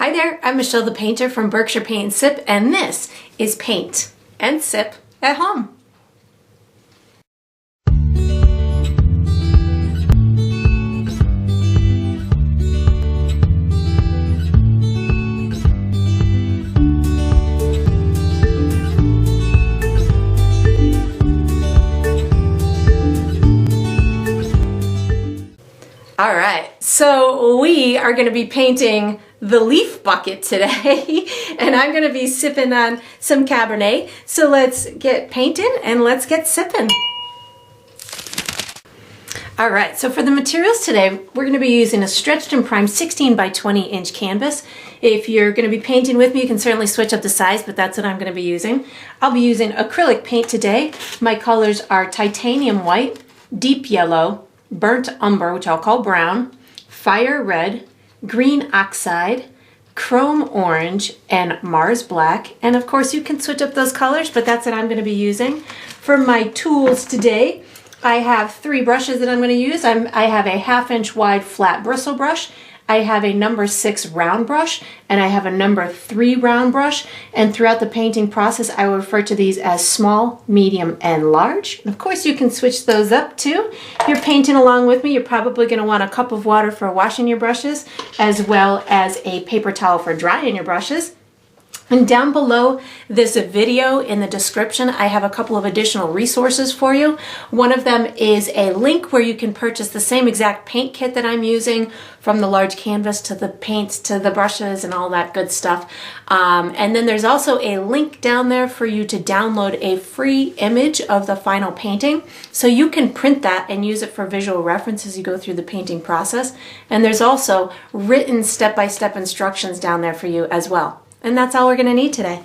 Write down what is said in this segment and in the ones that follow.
Hi there, I'm Michelle the Painter from Berkshire Paint and Sip, and this is Paint and Sip at Home. All right, so we are going to be painting the leaf bucket today, and I'm going to be sipping on some Cabernet. So let's get painting and let's get sipping. All right, so for the materials today, we're going to be using a stretched and primed 16 by 20 inch canvas. If you're going to be painting with me, you can certainly switch up the size, but that's what I'm going to be using. I'll be using acrylic paint today. My colors are titanium white, deep yellow, burnt umber, which I'll call brown, fire red, green oxide, chrome orange, and Mars black. And of course you can switch up those colors, but that's what I'm going to be using. For my tools today, I have three brushes that I'm going to use. I have a 1/2 inch wide flat bristle brush, I have a number 6 round brush, and I have a number 3 round brush. And throughout the painting process, I will refer to these as small, medium, and large. And of course, you can switch those up too. If you're painting along with me, you're probably going to want a cup of water for washing your brushes, as well as a paper towel for drying your brushes. And down below this video in the description, I have a couple of additional resources for you. One of them is a link where you can purchase the same exact paint kit that I'm using, from the large canvas to the paints to the brushes and all that good stuff. And then there's also a link down there for you to download a free image of the final painting. So you can print that and use it for visual reference as you go through the painting process. And there's also written step-by-step instructions down there for you as well. And that's all we're going to need today.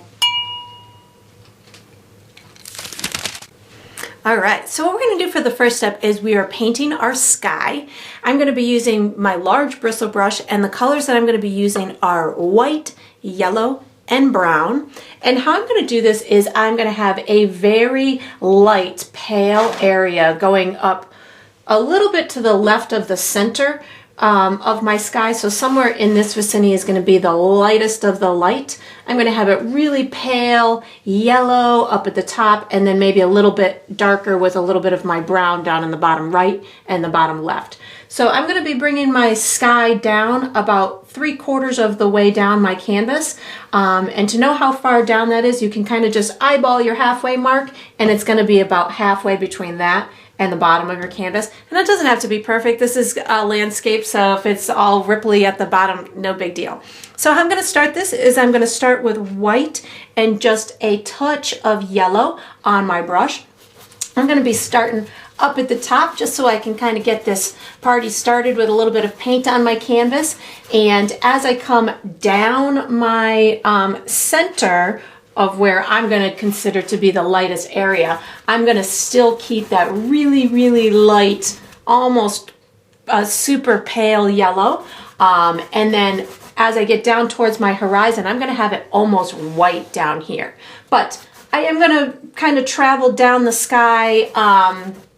All right, so what we're going to do for the first step is we are painting our sky. I'm going to be using my large bristle brush, and the colors that I'm going to be using are white, yellow, and brown. And how I'm going to do this is I'm going to have a very light, pale area going up a little bit to the left of the center of my sky. So somewhere in this vicinity is going to be the lightest of the light. I'm going to have it really pale yellow up at the top, and then maybe a little bit darker with a little bit of my brown down in the bottom right and the bottom left. So I'm going to be bringing my sky down about 3/4 of the way down my canvas. And to know how far down that is, you can kind of just eyeball your halfway mark, and it's going to be about halfway between that and the bottom of your canvas. And it doesn't have to be perfect. This is a landscape, so if it's all ripply at the bottom, no big deal. So how I'm going to start this is I'm going to start with white and just a touch of yellow on my brush. I'm going to be starting up at the top just so I can kind of get this party started with a little bit of paint on my canvas. And as I come down my center of where I'm going to consider to be the lightest area, I'm going to still keep that really, really light, almost super pale yellow. And then as I get down towards my horizon, I'm going to have it almost white down here. But I am going to kind of travel down the sky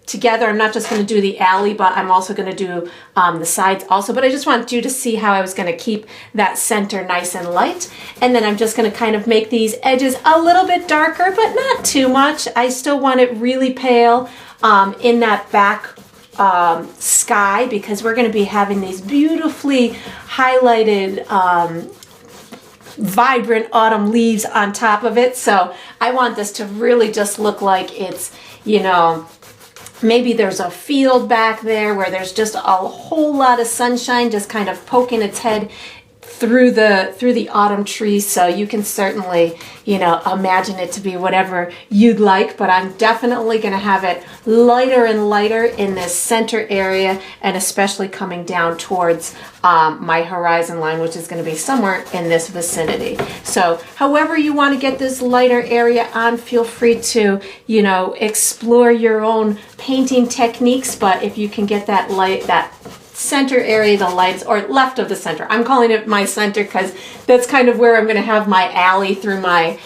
together. I'm not just going to do the alley, but I'm also going to do the sides also. But I just want you to see how I was going to keep that center nice and light. And then I'm just going to kind of make these edges a little bit darker, but not too much. I still want it really pale in that back sky, because we're going to be having these beautifully highlighted vibrant autumn leaves on top of it. So I want this to really just look like it's, you know, maybe there's a field back there where there's just a whole lot of sunshine just kind of poking its head through the autumn trees. So you can certainly, you know, imagine it to be whatever you'd like, but I'm definitely going to have it lighter and lighter in this center area, and especially coming down towards my horizon line, which is going to be somewhere in this vicinity. So however you want to get this lighter area on, feel free to, you know, explore your own painting techniques. But if you can get that light, that center area, the lights, or left of the center. I'm calling it my center because that's kind of where I'm going to have my alley through my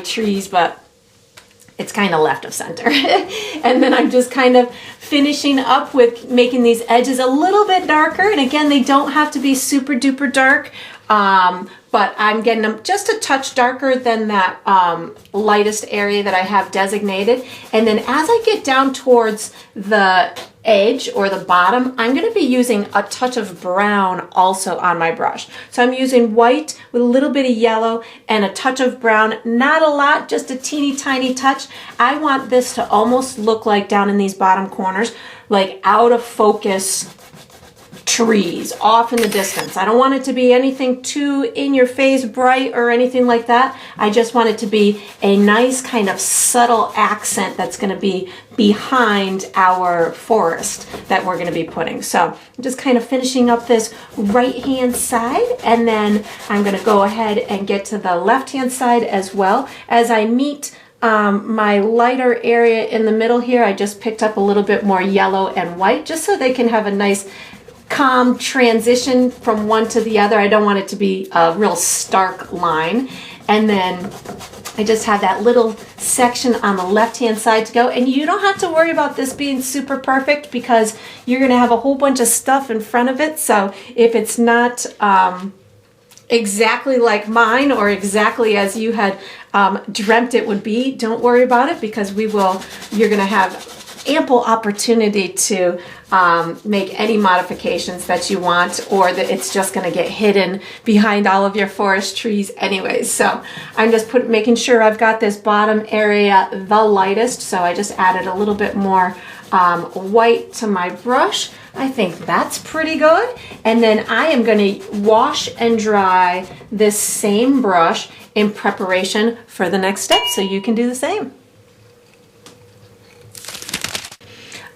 trees, but it's kind of left of center. And then I'm just kind of finishing up with making these edges a little bit darker. And again, they don't have to be super duper dark. but I'm getting them just a touch darker than that lightest area that I have designated. And then as I get down towards the edge or the bottom, I'm going to be using a touch of brown also on my brush. So I'm using white with a little bit of yellow and a touch of brown, not a lot, just a teeny tiny touch. I want this to almost look like down in these bottom corners, like out of focus trees off in the distance. I don't want it to be anything too in your face bright or anything like that. I just want it to be a nice kind of subtle accent that's going to be behind our forest that we're going to be putting. So I'm just kind of finishing up this right hand side, and then I'm going to go ahead and get to the left hand side as well. As I meet my lighter area in the middle here, I just picked up a little bit more yellow and white just so they can have a nice calm transition from one to the other. I don't want it to be a real stark line. And then I just have that little section on the left hand side to go. And you don't have to worry about this being super perfect because you're going to have a whole bunch of stuff in front of it. So if it's not exactly like mine or exactly as you had dreamt it would be, don't worry about it, because you're going to have ample opportunity to make any modifications that you want, or that it's just going to get hidden behind all of your forest trees anyways. So I'm just making sure I've got this bottom area the lightest, so I just added a little bit more white to my brush. I think that's pretty good. And then I am going to wash and dry this same brush in preparation for the next step, so you can do the same.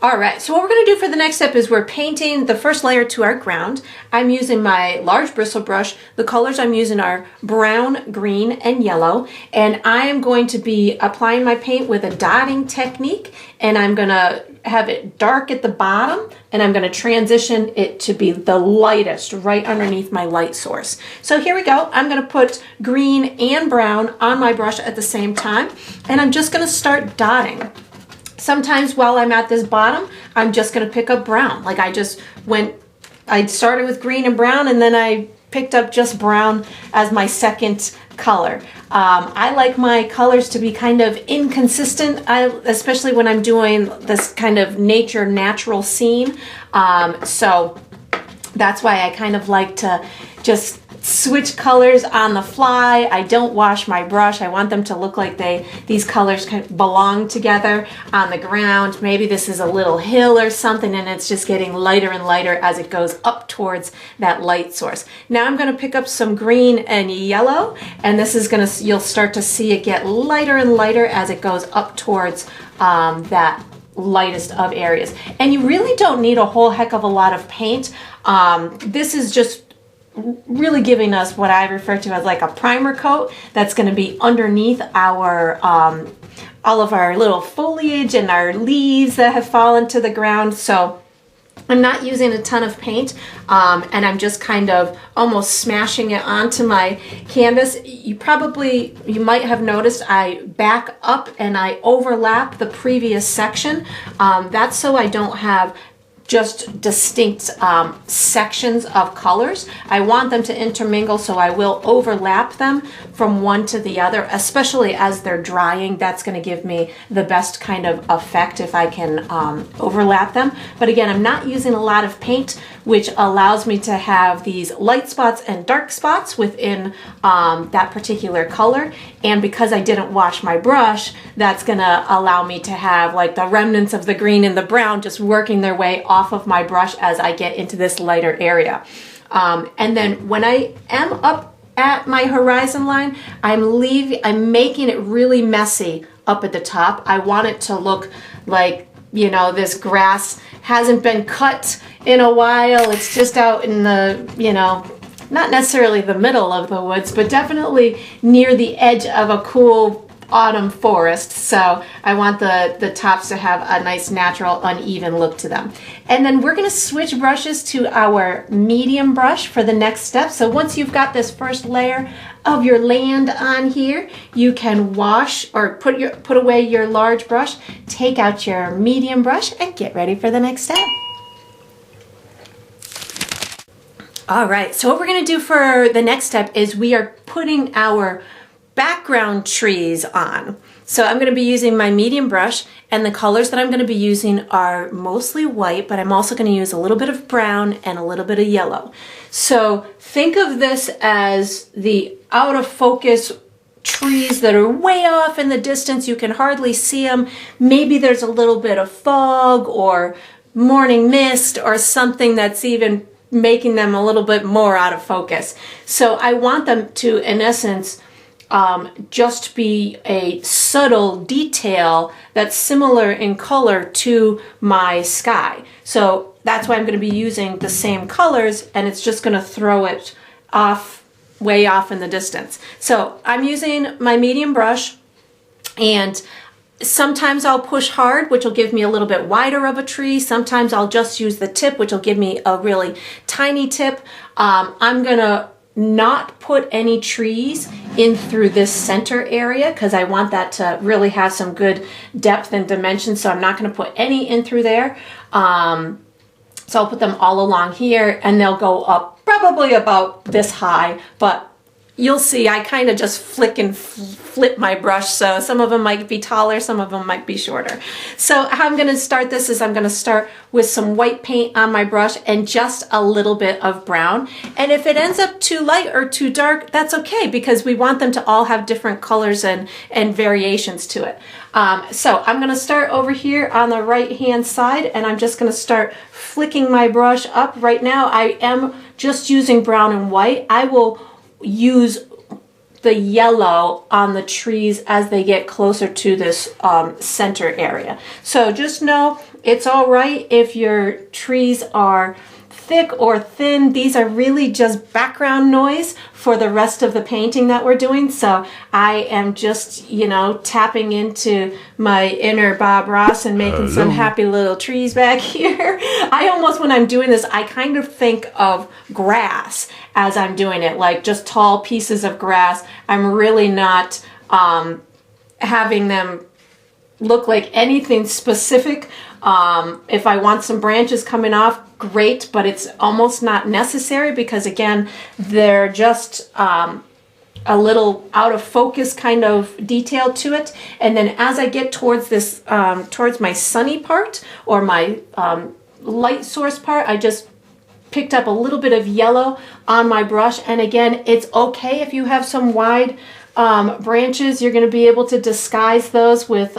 All right, so what we're going to do for the next step is we're painting the first layer to our ground. I'm using my large bristle brush. The colors I'm using are brown, green, and yellow. And I am going to be applying my paint with a dotting technique, and I'm going to have it dark at the bottom, and I'm going to transition it to be the lightest right underneath my light source. So here we go. I'm going to put green and brown on my brush at the same time, and I'm just going to start dotting. Sometimes while I'm at this bottom, I'm just going to pick up brown. Like I started with green and brown, and then I picked up just brown as my second color. I like my colors to be kind of inconsistent, especially when I'm doing this kind of natural scene. So that's why I kind of like to just switch colors on the fly. I don't wash my brush. I want them to look like these colors kind of belong together on the ground. Maybe this is a little hill or something, and it's just getting lighter and lighter as it goes up towards that light source. Now I'm going to pick up some green and yellow, and this is going to, you'll start to see it get lighter and lighter as it goes up towards that lightest of areas. And you really don't need a whole heck of a lot of paint. This is just really giving us what I refer to as like a primer coat that's going to be underneath our all of our little foliage and our leaves that have fallen to the ground. So I'm not using a ton of paint, and I'm just kind of almost smashing it onto my canvas. You might have noticed I back up and I overlap the previous section. That's so I don't have just distinct sections of colors. I want them to intermingle, so I will overlap them from one to the other, especially as they're drying. That's going to give me the best kind of effect if I can overlap them. But again, I'm not using a lot of paint, which allows me to have these light spots and dark spots within that particular color. And because I didn't wash my brush, that's going to allow me to have like the remnants of the green and the brown just working their way off of my brush as I get into this lighter area. And then when I am up at my horizon line, I'm making it really messy up at the top. I want it to look like, you know, this grass hasn't been cut in a while. It's just out in the, you know, not necessarily the middle of the woods, but definitely near the edge of a cool autumn forest. So I want the tops to have a nice natural uneven look to them. And then we're going to switch brushes to our medium brush for the next step. So once you've got this first layer of your land on here, you can wash or put away your large brush, take out your medium brush, and get ready for the next step. All right, so what we're gonna do for the next step is we are putting our background trees on. So I'm going to be using my medium brush, and the colors that I'm going to be using are mostly white, but I'm also going to use a little bit of brown and a little bit of yellow. So think of this as the out of focus trees that are way off in the distance. You can hardly see them. Maybe there's a little bit of fog or morning mist or something that's even making them a little bit more out of focus. So I want them to, in essence, just be a subtle detail that's similar in color to my sky. So that's why I'm going to be using the same colors, and it's just going to throw it off, way off in the distance. So I'm using my medium brush, and sometimes I'll push hard, which will give me a little bit wider of a tree. Sometimes I'll just use the tip, which will give me a really tiny tip. I'm going to not put any trees in through this center area because I want that to really have some good depth and dimension. So I'm not going to put any in through there. So I'll put them all along here, and they'll go up probably about this high, but you'll see I kind of just flick and flip my brush, so some of them might be taller, some of them might be shorter. So how I'm going to start this is I'm going to start with some white paint on my brush and just a little bit of brown. And if it ends up too light or too dark, that's okay, because we want them to all have different colors and variations to it. So I'm going to start over here on the right hand side, and I'm just going to start flicking my brush up. Right now I am just using brown and white. I will use the yellow on the trees as they get closer to this center area. So just know it's all right if your trees are thick or thin. These are really just background noise for the rest of the painting that we're doing. So I am just, you know, tapping into my inner Bob Ross and making some happy little trees back here. I almost, when I'm doing this, I kind of think of grass as I'm doing it, like just tall pieces of grass. I'm really not having them look like anything specific. If I want some branches coming off, great, but it's almost not necessary because, again, they're just a little out of focus kind of detail to it. And then as I get towards this, towards my sunny part or my light source part, I just picked up a little bit of yellow on my brush. And again, it's okay if you have some wide branches. You're going to be able to disguise those with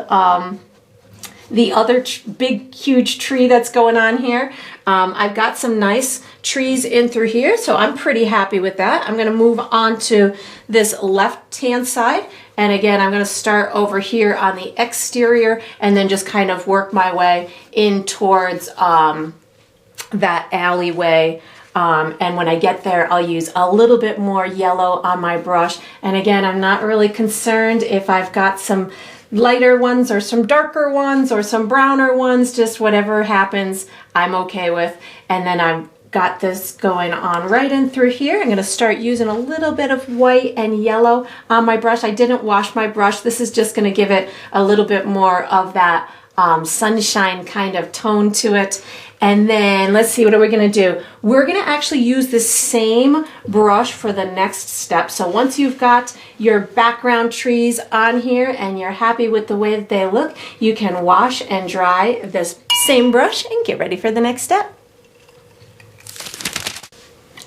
the other big huge tree that's going on here. I've got some nice trees in through here, so I'm pretty happy with that. I'm going to move on to this left hand side, and again I'm going to start over here on the exterior and then just kind of work my way in towards that alleyway. And when I get there, I'll use a little bit more yellow on my brush. And again, I'm not really concerned if I've got some lighter ones or some darker ones or some browner ones, just whatever happens, I'm okay with. And then I've got this going on right in through here. I'm going to start using a little bit of white and yellow on my brush. I didn't wash my brush. This is just going to give it a little bit more of that sunshine kind of tone to it. And then let's see, what are we going to do? We're going to actually use the same brush for the next step. So once you've got your background trees on here and you're happy with the way that they look, you can wash and dry this same brush and get ready for the next step.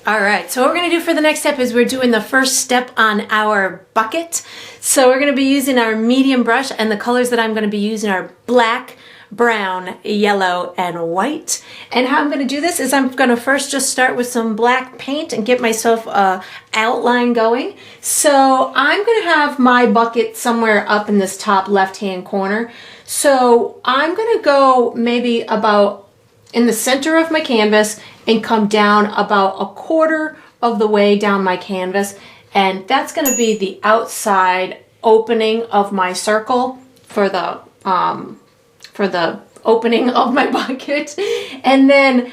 All right, so what we're going to do for the next step is we're doing the first step on our bucket. So we're going to be using our medium brush, and the colors that I'm going to be using are black, brown, yellow, and white. And how I'm going to do this is I'm going to first just start with some black paint and get myself a outline going. So I'm going to have my bucket somewhere up in this top left-hand corner. So I'm going to go maybe about in the center of my canvas and come down about a quarter of the way down my canvas. And that's going to be the outside opening of my circle for the opening of my bucket. And then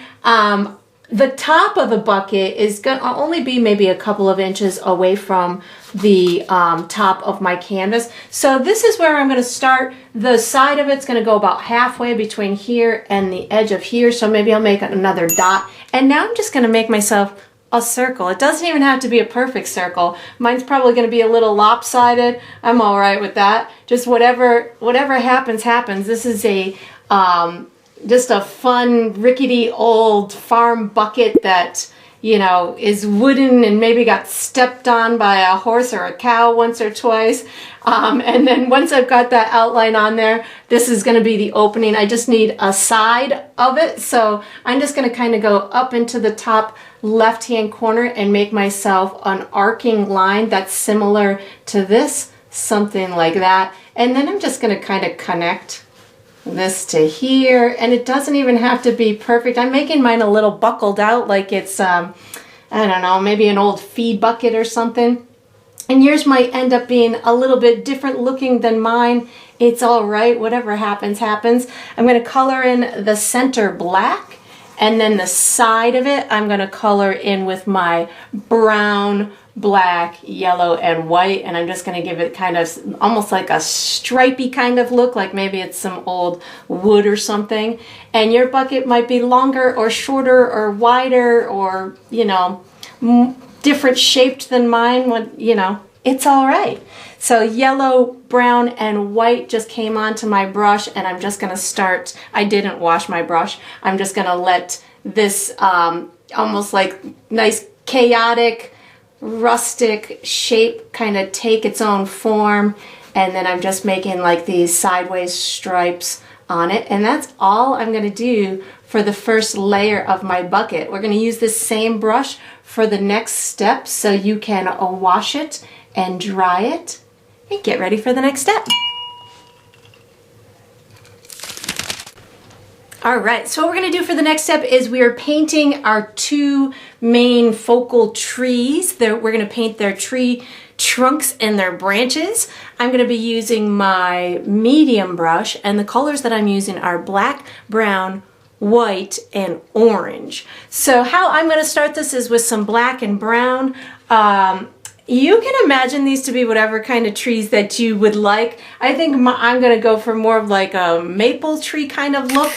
the top of the bucket is going to only be maybe a couple of inches away from the top of my canvas. So this is where I'm going to start. The side of it's going to go about halfway between here and the edge of here. So maybe I'll make another dot. And now I'm just going to make myself a circle. It doesn't even have to be a perfect circle. Mine's probably going to be a little lopsided. I'm all right with that. Just whatever happens, happens. This is a just a fun, rickety old farm bucket that, you know, is wooden and maybe got stepped on by a horse or a cow once or twice. And then once I've got that outline on there, this is going to be the opening. I just need a side of it. So I'm just going to kind of go up into the top left-hand corner and make myself an arcing line that's similar to this, something like that. And then I'm just going to kind of connect this to here, and it doesn't even have to be perfect. I'm making mine a little buckled out like it's I don't know, maybe an old feed bucket or something, and yours might end up being a little bit different looking than mine. It's all right, whatever happens, happens. I'm going to color in the center black, and then the side of it I'm going to color in with my brown, black, yellow, and white, and I'm just going to give it kind of almost like a stripy kind of look, like maybe it's some old wood or something. And your bucket might be longer or shorter or wider or, you know, different shaped than mine. When, you know, it's all right. So yellow, brown, and white just came onto my brush, and I'm just going to start. I didn't wash my brush. I'm just going to let this almost like nice chaotic rustic shape kind of take its own form, and then I'm just making like these sideways stripes on it, and that's all I'm going to do for the first layer of my bucket. We're going to use this same brush for the next step, so you can wash it and dry it and get ready for the next step. All right, so what we're going to do for the next step is we are painting our two main focal trees. We're going to paint their tree trunks and their branches. I'm going to be using my medium brush, and the colors that I'm using are black, brown, white, and orange. So how I'm going to start this is with some black and brown. You can imagine these to be whatever kind of trees that you would like. I think I'm going to go for more of like a maple tree kind of look.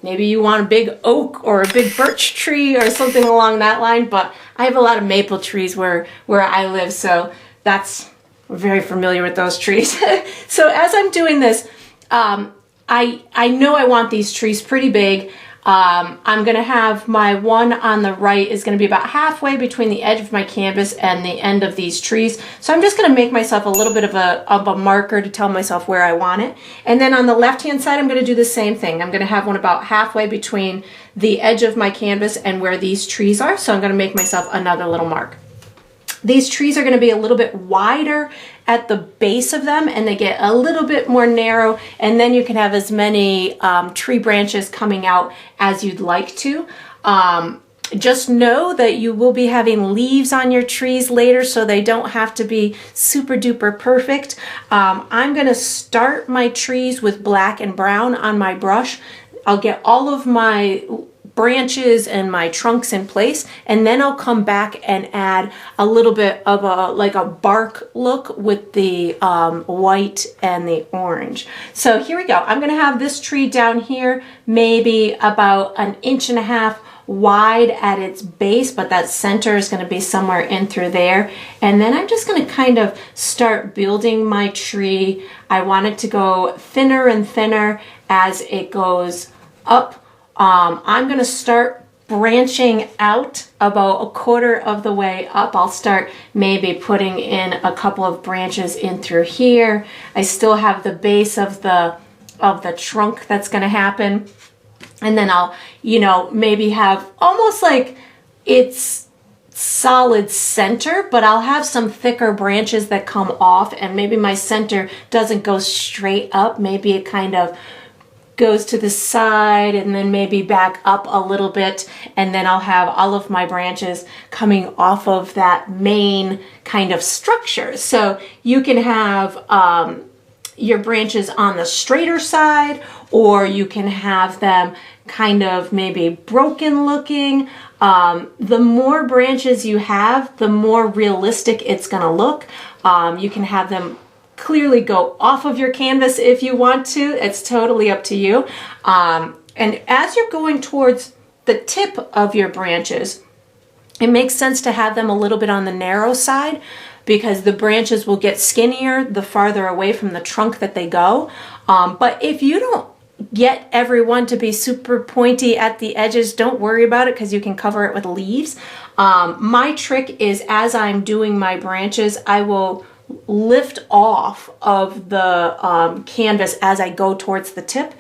Maybe you want a big oak or a big birch tree or something along that line, but I have a lot of maple trees where I live, so that's very familiar with those trees. So as I'm doing this, I know I want these trees pretty big. I'm going to have my one on the right is going to be about halfway between the edge of my canvas and the end of these trees. So I'm just going to make myself a little bit of a marker to tell myself where I want it. And then on the left hand side, I'm going to do the same thing. I'm going to have one about halfway between the edge of my canvas and where these trees are. So I'm going to make myself another little mark. These trees are going to be a little bit wider at the base of them, and they get a little bit more narrow, and then you can have as many tree branches coming out as you'd like to. Just know that you will be having leaves on your trees later, so they don't have to be super duper perfect. I'm going to start my trees with black and brown on my brush. I'll get all of my branches and my trunks in place, and then I'll come back and add a little bit of a bark look with the white and the orange. So here we go. I'm going to have this tree down here maybe about 1.5 inches wide at its base, but that center is going to be somewhere in through there. And then I'm just going to kind of start building my tree. I want it to go thinner and thinner as it goes up. I'm going to start branching out about 1/4 of the way up. I'll start maybe putting in a couple of branches in through here. I still have the base of the trunk that's going to happen. And then I'll, you know, maybe have almost like it's solid center, but I'll have some thicker branches that come off, and maybe my center doesn't go straight up. Maybe it kind of goes to the side and then maybe back up a little bit, and then I'll have all of my branches coming off of that main kind of structure. So you can have your branches on the straighter side, or you can have them kind of maybe broken looking. The more branches you have, the more realistic it's going to look. You can have them clearly go off of your canvas if you want to. It's totally up to you. And as you're going towards the tip of your branches, it makes sense to have them a little bit on the narrow side because the branches will get skinnier the farther away from the trunk that they go. But if you don't get everyone to be super pointy at the edges, don't worry about it because you can cover it with leaves. My trick is, as I'm doing my branches, I will lift off of the canvas as I go towards the tip.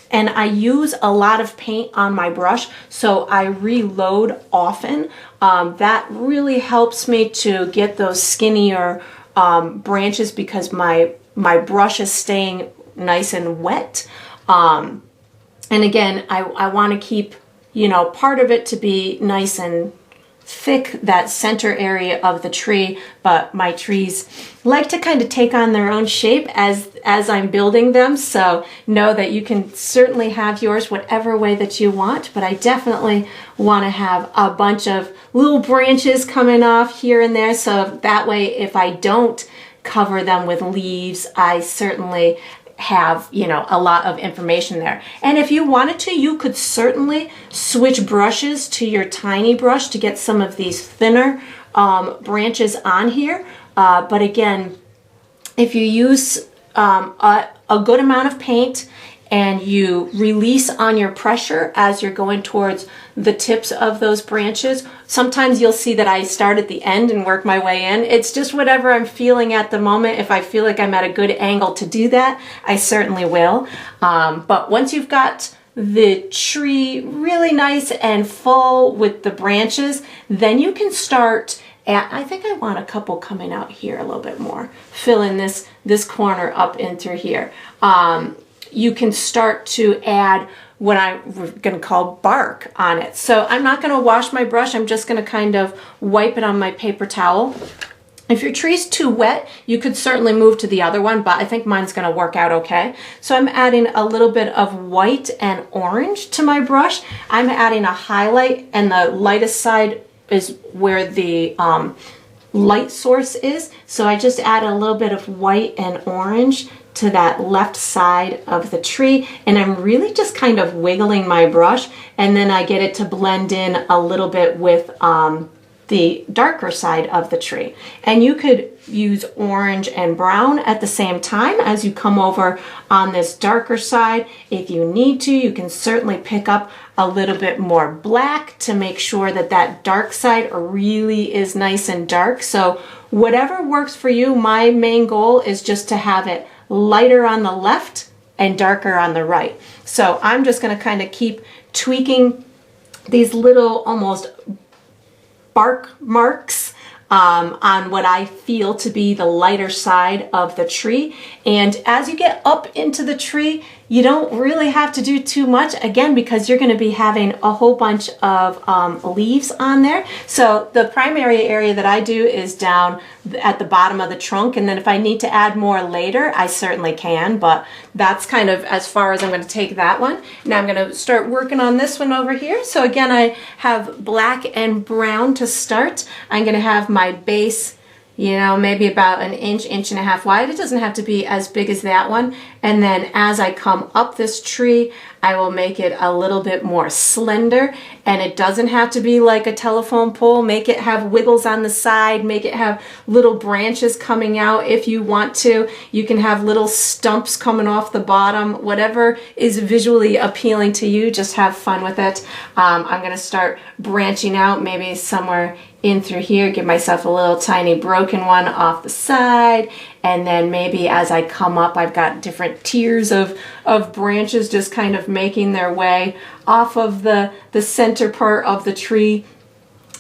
And I use a lot of paint on my brush, so I reload often. That really helps me to get those skinnier branches because my brush is staying nice and wet. And again, I want to keep, you know, part of it to be nice and thick, that center area of the tree, but my trees like to kind of take on their own shape as I'm building them. So know that you can certainly have yours whatever way that you want, but I definitely want to have a bunch of little branches coming off here and there. So that way, if I don't cover them with leaves, I certainly have, you know, a lot of information there. And if you wanted to, you could certainly switch brushes to your tiny brush to get some of these thinner branches on here. But again, if you use a good amount of paint and you release on your pressure as you're going towards the tips of those branches, sometimes you'll see that I start at the end and work my way in. It's just whatever I'm feeling at the moment. If I feel like I'm at a good angle to do that, I certainly will. But once you've got the tree really nice and full with the branches, then you can start at, I think I want a couple coming out here a little bit more, filling this corner up in through here. You can start to add what I'm going to call bark on it. So I'm not going to wash my brush. I'm just going to kind of wipe it on my paper towel. If your tree's too wet, you could certainly move to the other one, but I think mine's going to work out okay. So I'm adding a little bit of white and orange to my brush. I'm adding a highlight, and the lightest side is where the light source is. So I just add a little bit of white and orange to that left side of the tree, and I'm really just kind of wiggling my brush, and then I get it to blend in a little bit with the darker side of the tree. And you could use orange and brown at the same time as you come over on this darker side. If you need to, you can certainly pick up a little bit more black to make sure that that dark side really is nice and dark. So whatever works for you, my main goal is just to have it lighter on the left and darker on the right. So I'm just going to kind of keep tweaking these little almost bark marks on what I feel to be the lighter side of the tree. And as you get up into the tree, you don't really have to do too much, again, because you're going to be having a whole bunch of leaves on there. So the primary area that I do is down at the bottom of the trunk, and then if I need to add more later, I certainly can, but that's kind of as far as I'm going to take that one. Now I'm going to start working on this one over here. So again, I have black and brown to start. I'm going to have my base, you know, maybe about an inch, inch and a half wide. It doesn't have to be as big as that one. And then as I come up this tree, I will make it a little bit more slender, and it doesn't have to be like a telephone pole. Make it have wiggles on the side, make it have little branches coming out if you want to. You can have little stumps coming off the bottom, whatever is visually appealing to you, just have fun with it. I'm gonna start branching out maybe somewhere in through here, give myself a little tiny broken one off the side, and then maybe as I come up, I've got different tiers of branches just kind of making their way off of the center part of the tree.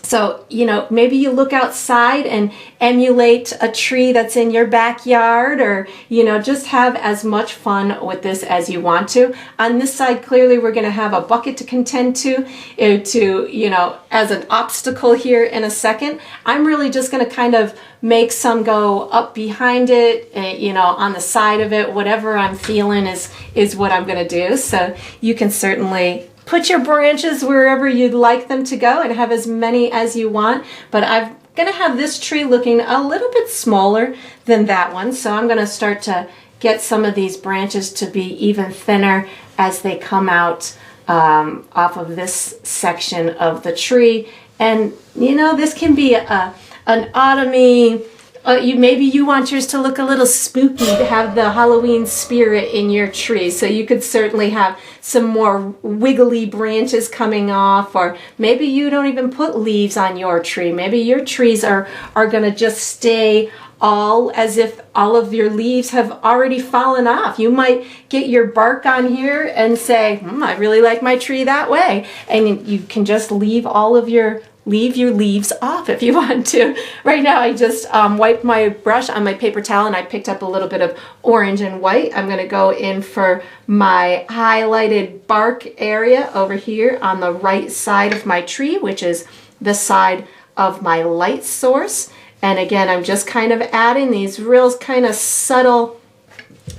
So, you know, maybe you look outside and emulate a tree that's in your backyard, or, you know, just have as much fun with this as you want to. On this side, clearly we're going to have a bucket to contend to, you know, as an obstacle here in a second. I'm really just going to kind of make some go up behind it, you know, on the side of it. Whatever I'm feeling is what I'm going to do. So you can certainly put your branches wherever you'd like them to go and have as many as you want. But I'm going to have this tree looking a little bit smaller than that one. So I'm going to start to get some of these branches to be even thinner as they come out off of this section of the tree. And you know, this can be an autumny, maybe you want yours to look a little spooky, to have the Halloween spirit in your tree. So you could certainly have some more wiggly branches coming off, or maybe you don't even put leaves on your tree. Maybe your trees are going to just stay all as if all of your leaves have already fallen off. You might get your bark on here and say, I really like my tree that way. And you can just leave your leaves off if you want to. Right now I just wiped my brush on my paper towel and I picked up a little bit of orange and white. I'm going to go in for my highlighted bark area over here on the right side of my tree, which is the side of my light source. And again, I'm just kind of adding these real kind of subtle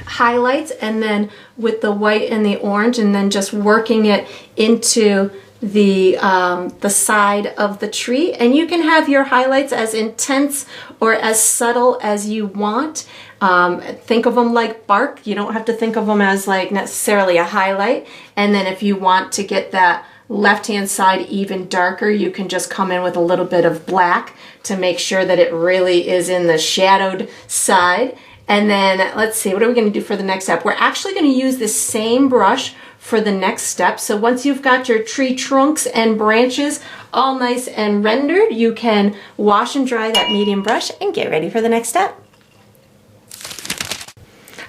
highlights, and then with the white and the orange, and then just working it into the side of the tree. And you can have your highlights as intense or as subtle as you want. Think of them like bark. You don't have to think of them as like necessarily a highlight. And then if you want to get that left-hand side even darker, you can just come in with a little bit of black to make sure that it really is in the shadowed side. And then let's see, what are we going to do for the next step? We're actually going to use the same brush for the next step. So once you've got your tree trunks and branches all nice and rendered, you can wash and dry that medium brush and get ready for the next step.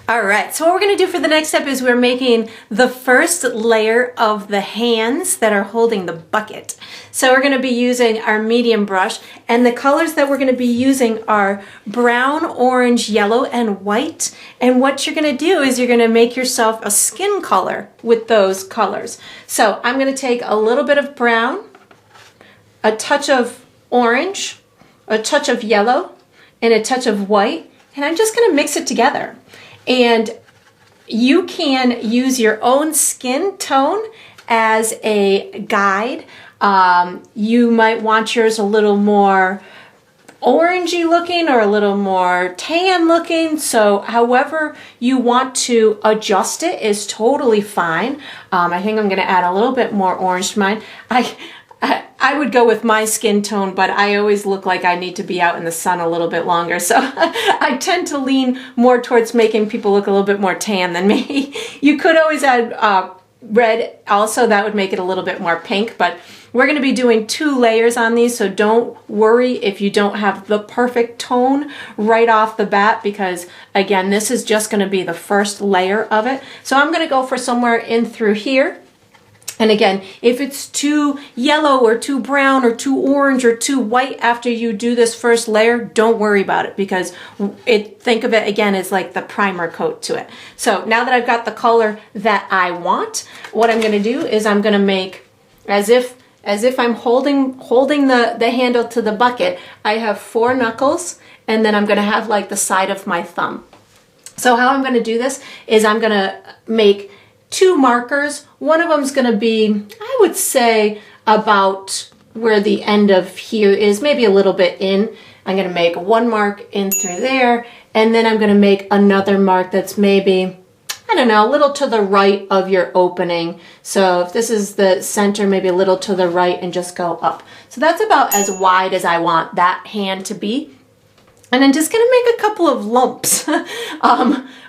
All right, so what we're going to do for the next step is we're making the first layer of the hands that are holding the bucket. So we're going to be using our medium brush, and the colors that we're going to be using are brown, orange, yellow, and white. And what you're going to do is you're going to make yourself a skin color with those colors. So I'm going to take a little bit of brown, a touch of orange, a touch of yellow, and a touch of white, and I'm just going to mix it together. And you can use your own skin tone as a guide. You might want yours a little more orangey looking or a little more tan looking. So however you want to adjust it is totally fine. I think I'm going to add a little bit more orange to mine. I would go with my skin tone, but I always look like I need to be out in the sun a little bit longer. So I tend to lean more towards making people look a little bit more tan than me. You could always add red also. That would make it a little bit more pink, but we're going to be doing 2 layers on these. So don't worry if you don't have the perfect tone right off the bat, because again, this is just going to be the first layer of it. So I'm going to go for somewhere in through here. And again, if it's too yellow or too brown or too orange or too white after you do this first layer, don't worry about it, because think of it again as like the primer coat to it. So now that I've got the color that I want, what I'm going to do is I'm going to make as if I'm holding the handle to the bucket. I have 4 knuckles, and then I'm going to have like the side of my thumb. So how I'm going to do this is I'm going to make 2 markers. One of them is going to be, I would say, about where the end of here is, maybe a little bit in. I'm going to make 1 mark in through there, and then I'm going to make another mark that's maybe, I don't know, a little to the right of your opening. So if this is the center, maybe a little to the right, and just go up. So that's about as wide as I want that hand to be. And I'm just going to make a couple of lumps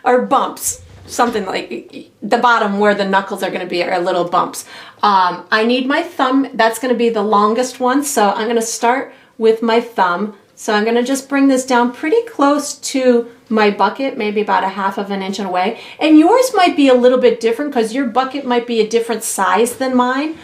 or bumps. Something like the bottom where the knuckles are going to be are little bumps. I need my thumb. That's going to be the longest one. So I'm going to start with my thumb. So I'm going to just bring this down pretty close to my bucket, maybe about 1/2 of an inch away. And yours might be a little bit different because your bucket might be a different size than mine.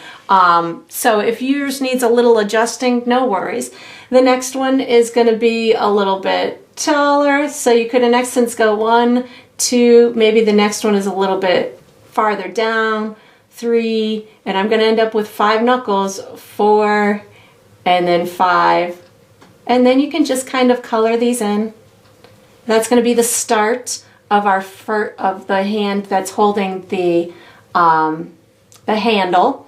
So if yours needs a little adjusting, no worries. The next one is going to be a little bit taller. So you could in essence go 1, 2, maybe the next one is a little bit farther down, 3, and I'm going to end up with 5 knuckles, 4, and then 5. And then you can just kind of color these in. That's going to be the start of of the hand that's holding the handle.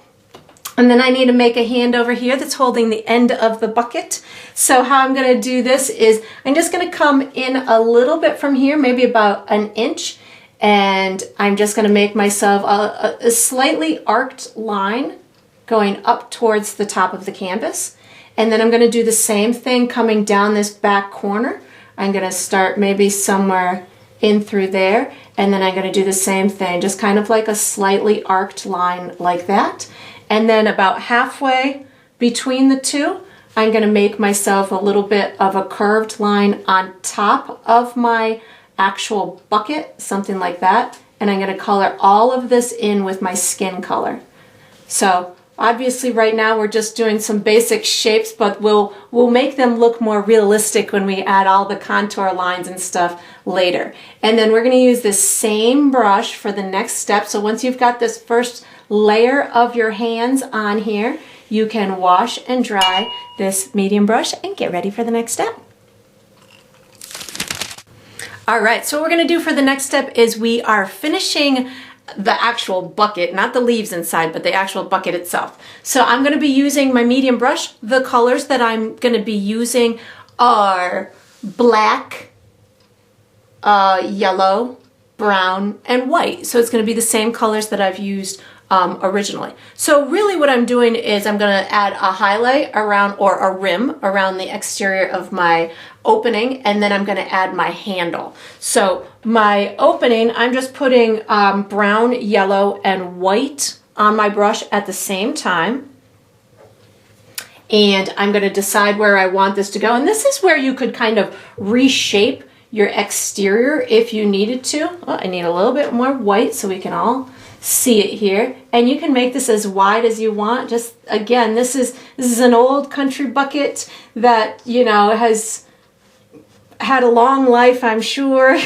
And then I need to make a hand over here that's holding the end of the bucket. So how I'm going to do this is I'm just going to come in a little bit from here, maybe about 1 inch. And I'm just going to make myself a slightly arced line going up towards the top of the canvas. And then I'm going to do the same thing coming down this back corner. I'm going to start maybe somewhere in through there, and then I'm going to do the same thing, just kind of like a slightly arced line like that. And then about halfway between the two, I'm going to make myself a little bit of a curved line on top of my actual bucket, something like that. And I'm going to color all of this in with my skin color. So obviously right now we're just doing some basic shapes, but we'll make them look more realistic when we add all the contour lines and stuff later. And then we're going to use this same brush for the next step. So once you've got this first layer of your hands on here, you can wash and dry this medium brush and get ready for the next step. All right, so what we're going to do for the next step is we are finishing the actual bucket, not the leaves inside, but the actual bucket itself. So I'm going to be using my medium brush. The colors that I'm going to be using are black, yellow, brown, and white. So it's going to be the same colors that I've used originally. So really what I'm doing is I'm going to add a highlight around, or a rim around the exterior of my opening, and then I'm going to add my handle. So my opening, I'm just putting brown, yellow, and white on my brush at the same time. And I'm going to decide where I want this to go. And this is where you could kind of reshape your exterior if you needed to. Oh, I need a little bit more white so we can all see it here. And you can make this as wide as you want. Just again, this is an old country bucket that, you know, has had a long life, I'm sure.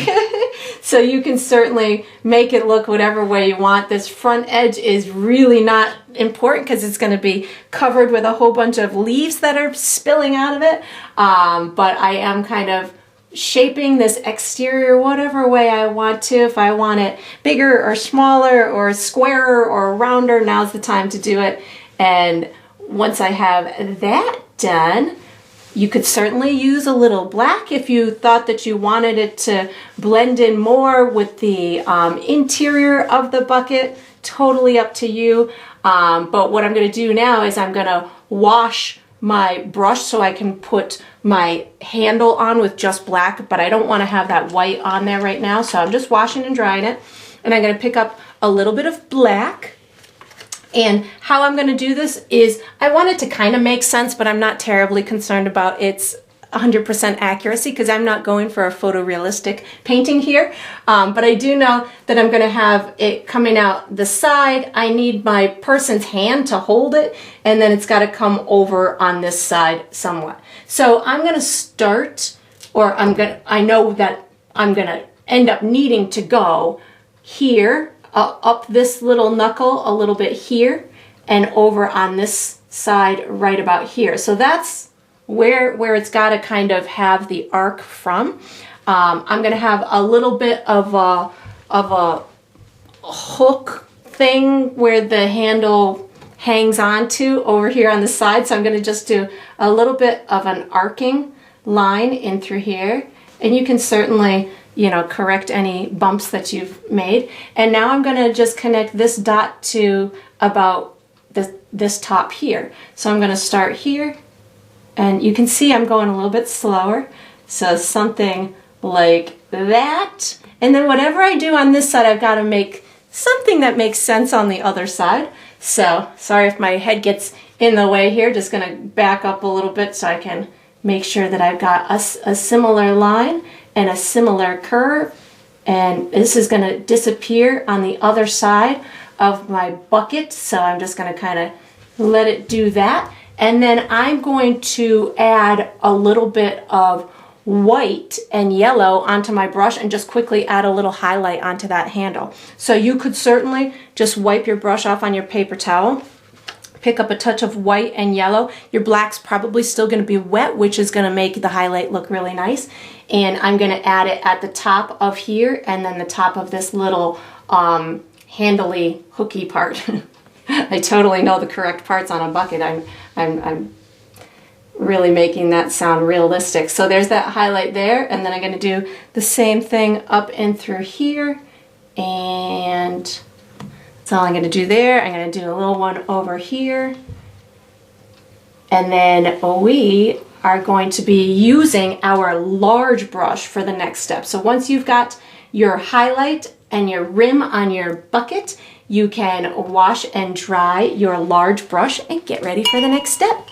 So you can certainly make it look whatever way you want. This front edge is really not important because it's going to be covered with a whole bunch of leaves that are spilling out of it. But I am kind of shaping this exterior whatever way I want to. If I want it bigger or smaller or squarer or rounder, now's the time to do it. And once I have that done, you could certainly use a little black if you thought that you wanted it to blend in more with the interior of the bucket. Totally up to you. But what I'm going to do now is I'm going to wash my brush so I can put my handle on with just black, but I don't want to have that white on there right now. So I'm just washing and drying it. And I'm going to pick up a little bit of black. And how I'm going to do this is I want it to kind of make sense, but I'm not terribly concerned about its 100% accuracy because I'm not going for a photorealistic painting here. But I do know that I'm going to have it coming out the side. I need my person's hand to hold it, and then it's got to come over on this side somewhat. So I'm going to start, or I know that I'm going to end up needing to go here, up this little knuckle a little bit here, and over on this side right about here. So that's where it's got to kind of have the arc from. I'm going to have a little bit of a hook thing where the handle hangs onto over here on the side. So I'm going to just do a little bit of an arcing line in through here. And you can certainly, you know, correct any bumps that you've made. And now I'm going to just connect this dot to about this top here. So I'm going to start here. And you can see I'm going a little bit slower. So something like that. And then whatever I do on this side, I've got to make something that makes sense on the other side. So sorry if my head gets in the way here. Just going to back up a little bit so I can make sure that I've got a similar line and a similar curve. And this is going to disappear on the other side of my bucket. So I'm just going to kind of let it do that. And then I'm going to add a little bit of white and yellow onto my brush and just quickly add a little highlight onto that handle. So you could certainly just wipe your brush off on your paper towel, pick up a touch of white and yellow. Your black's probably still going to be wet, which is going to make the highlight look really nice. And I'm going to add it at the top of here and then the top of this little handly hooky part. I totally know the correct parts on a bucket. I'm really making that sound realistic. So there's that highlight there, and then I'm going to do the same thing up and through here, and that's all I'm going to do there. I'm going to do a little one over here, And then we are going to be using our large brush for the next step. So once you've got your highlight and your rim on your bucket, you can wash and dry your large brush and get ready for the next step.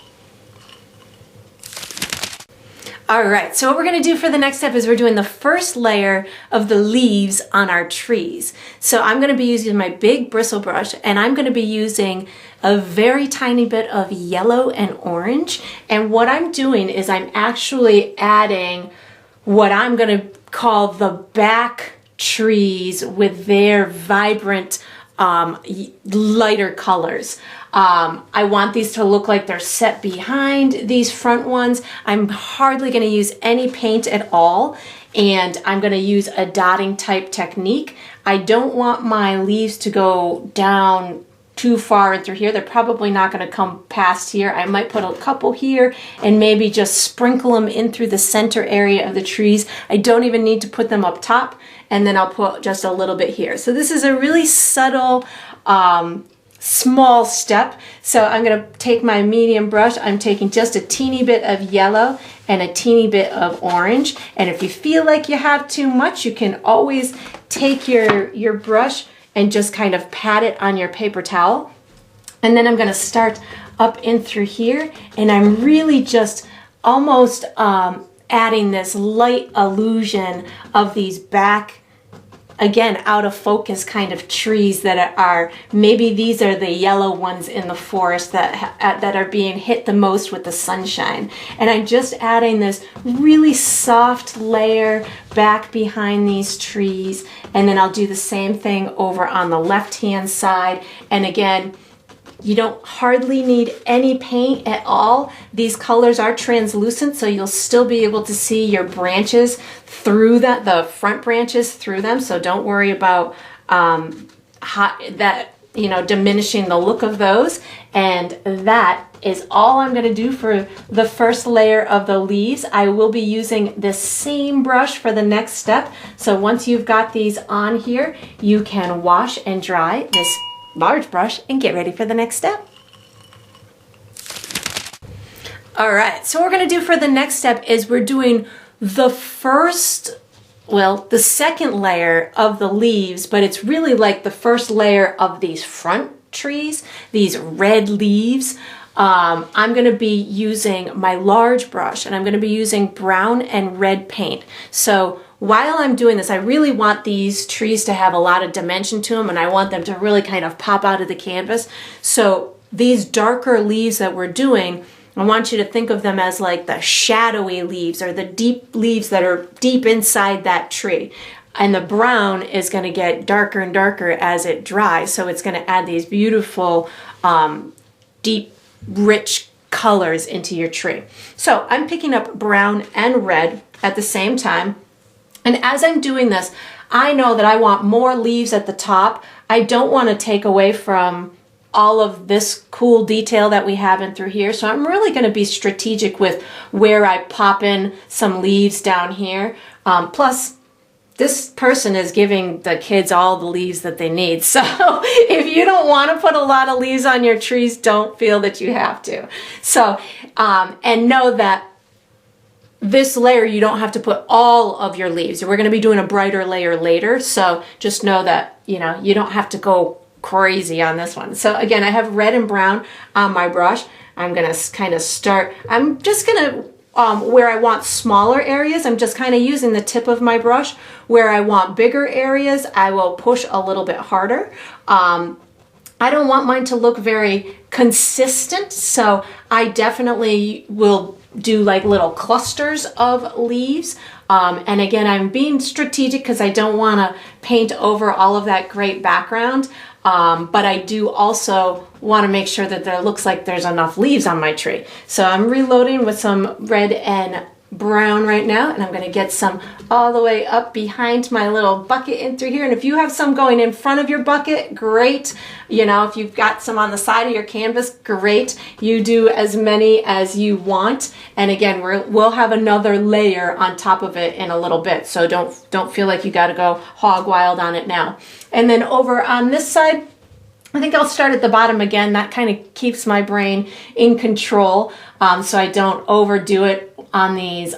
All right, so what we're gonna do for the next step is we're doing the first layer of the leaves on our trees. So I'm gonna be using my big bristle brush, and I'm gonna be using a very tiny bit of yellow and orange. And what I'm doing is I'm actually adding what I'm gonna call the back trees with their vibrant lighter colors. I want these to look like they're set behind these front ones. I'm hardly going to use any paint at all, and I'm going to use a dotting type technique. I don't want my leaves to go down too far in through here. They're probably not going to come past here. I might put a couple here and maybe just sprinkle them in through the center area of the trees. I don't even need to put them up top, and then I'll put just a little bit here. So this is a really subtle, small step. So I'm going to take my medium brush. I'm taking just a teeny bit of yellow and a teeny bit of orange. And if you feel like you have too much, you can always take your brush and just kind of pat it on your paper towel. And then I'm going to start up in through here, and I'm really just almost adding this light illusion of these back, again, out of focus kind of trees that are, maybe these are the yellow ones in the forest that are being hit the most with the sunshine. And I'm just adding this really soft layer back behind these trees. And then I'll do the same thing over on the left-hand side. And again, you don't hardly need any paint at all. These colors are translucent, so you'll still be able to see your branches through that, the front branches through them. So don't worry about diminishing the look of those. And that is all I'm going to do for the first layer of the leaves. I will be using this same brush for the next step. So once you've got these on here, you can wash and dry this large brush and get ready for the next step. All right, so what we're going to do for the next step is we're doing the second layer of the leaves, but it's really like the first layer of these front trees, these red leaves. I'm going to be using my large brush, and I'm going to be using brown and red paint. So while I'm doing this, I really want these trees to have a lot of dimension to them, and I want them to really kind of pop out of the canvas. So these darker leaves that we're doing, I want you to think of them as like the shadowy leaves, or the deep leaves that are deep inside that tree. And the brown is going to get darker and darker as it dries. So it's going to add these beautiful, deep, rich colors into your tree. So I'm picking up brown and red at the same time. And as I'm doing this, I know that I want more leaves at the top. I don't want to take away from all of this cool detail that we have in through here. So I'm really going to be strategic with where I pop in some leaves down here. Plus, this person is giving the kids all the leaves that they need. So if you don't want to put a lot of leaves on your trees, don't feel that you have to. So, and know that this layer, you don't have to put all of your leaves. We're going to be doing a brighter layer later. So just know that, you don't have to go crazy on this one. So again, I have red and brown on my brush. I'm going to kind of start, I'm just going to, where I want smaller areas, I'm just kind of using the tip of my brush. Where I want bigger areas, I will push a little bit harder. I don't want mine to look very consistent, so I definitely will do like little clusters of leaves. And again, I'm being strategic because I don't want to paint over all of that great background. But I do also want to make sure that there looks like there's enough leaves on my tree. So I'm reloading with some red and brown right now, and I'm going to get some all the way up behind my little bucket in through here. And if you have some going in front of your bucket, great. If you've got some on the side of your canvas, great. You do as many as you want. And again, we'll have another layer on top of it in a little bit. So don't feel like you got to go hog wild on it now. And then over on this side, I think I'll start at the bottom again. That kind of keeps my brain in control, so I don't overdo it on these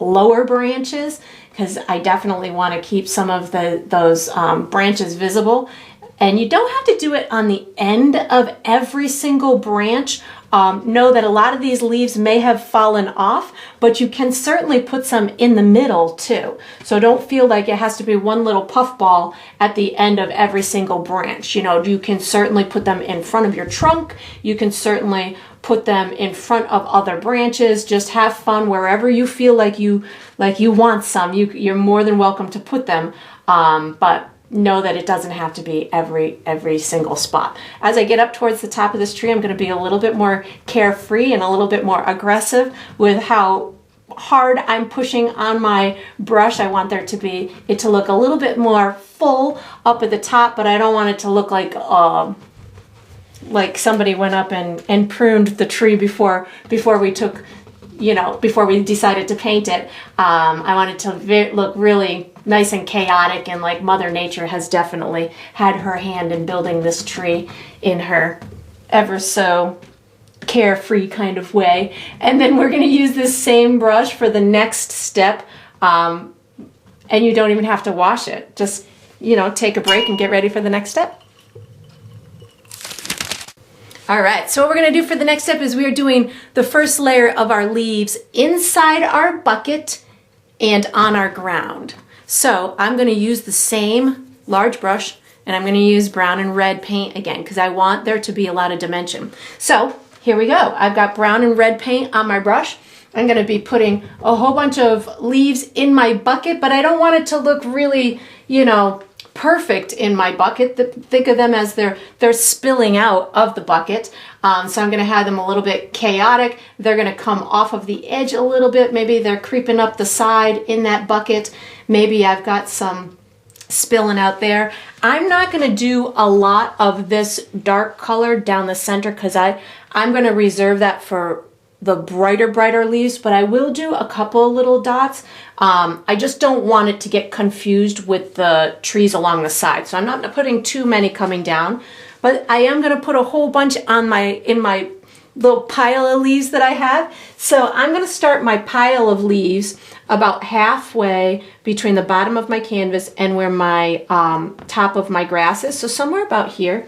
lower branches, because I definitely want to keep some of those branches visible. And you don't have to do it on the end of every single branch. Know that a lot of these leaves may have fallen off, but you can certainly put some in the middle too. So don't feel like it has to be one little puffball at the end of every single branch. You know, you can certainly put them in front of your trunk. You can certainly put them in front of other branches. Just have fun wherever you feel like you want some. You're more than welcome to put them, but know that it doesn't have to be every single spot. As I get up towards the top of this tree, I'm going to be a little bit more carefree and a little bit more aggressive with how hard I'm pushing on my brush. I want it to look a little bit more full up at the top, but I don't want it to look like somebody went up and pruned the tree before we took, before we decided to paint it. I want it to look really nice and chaotic, and like Mother Nature has definitely had her hand in building this tree in her ever so carefree kind of way. And then we're going to use this same brush for the next step, and you don't even have to wash it. Just, take a break and get ready for the next step. All right, so what we're going to do for the next step is we are doing the first layer of our leaves inside our bucket and on our ground. So I'm going to use the same large brush, and I'm going to use brown and red paint again because I want there to be a lot of dimension. So here we go. I've got brown and red paint on my brush. I'm going to be putting a whole bunch of leaves in my bucket, but I don't want it to look really, perfect in my bucket. Think of them as they're spilling out of the bucket. So I'm going to have them a little bit chaotic. They're going to come off of the edge a little bit. Maybe they're creeping up the side in that bucket. Maybe I've got some spilling out there. I'm not going to do a lot of this dark color down the center because I'm going to reserve that for the brighter leaves, but I will do a couple little dots. I just don't want it to get confused with the trees along the side. So I'm not putting too many coming down, but I am going to put a whole bunch in my little pile of leaves that I have. So I'm going to start my pile of leaves about halfway between the bottom of my canvas and where my top of my grass is. So somewhere about here.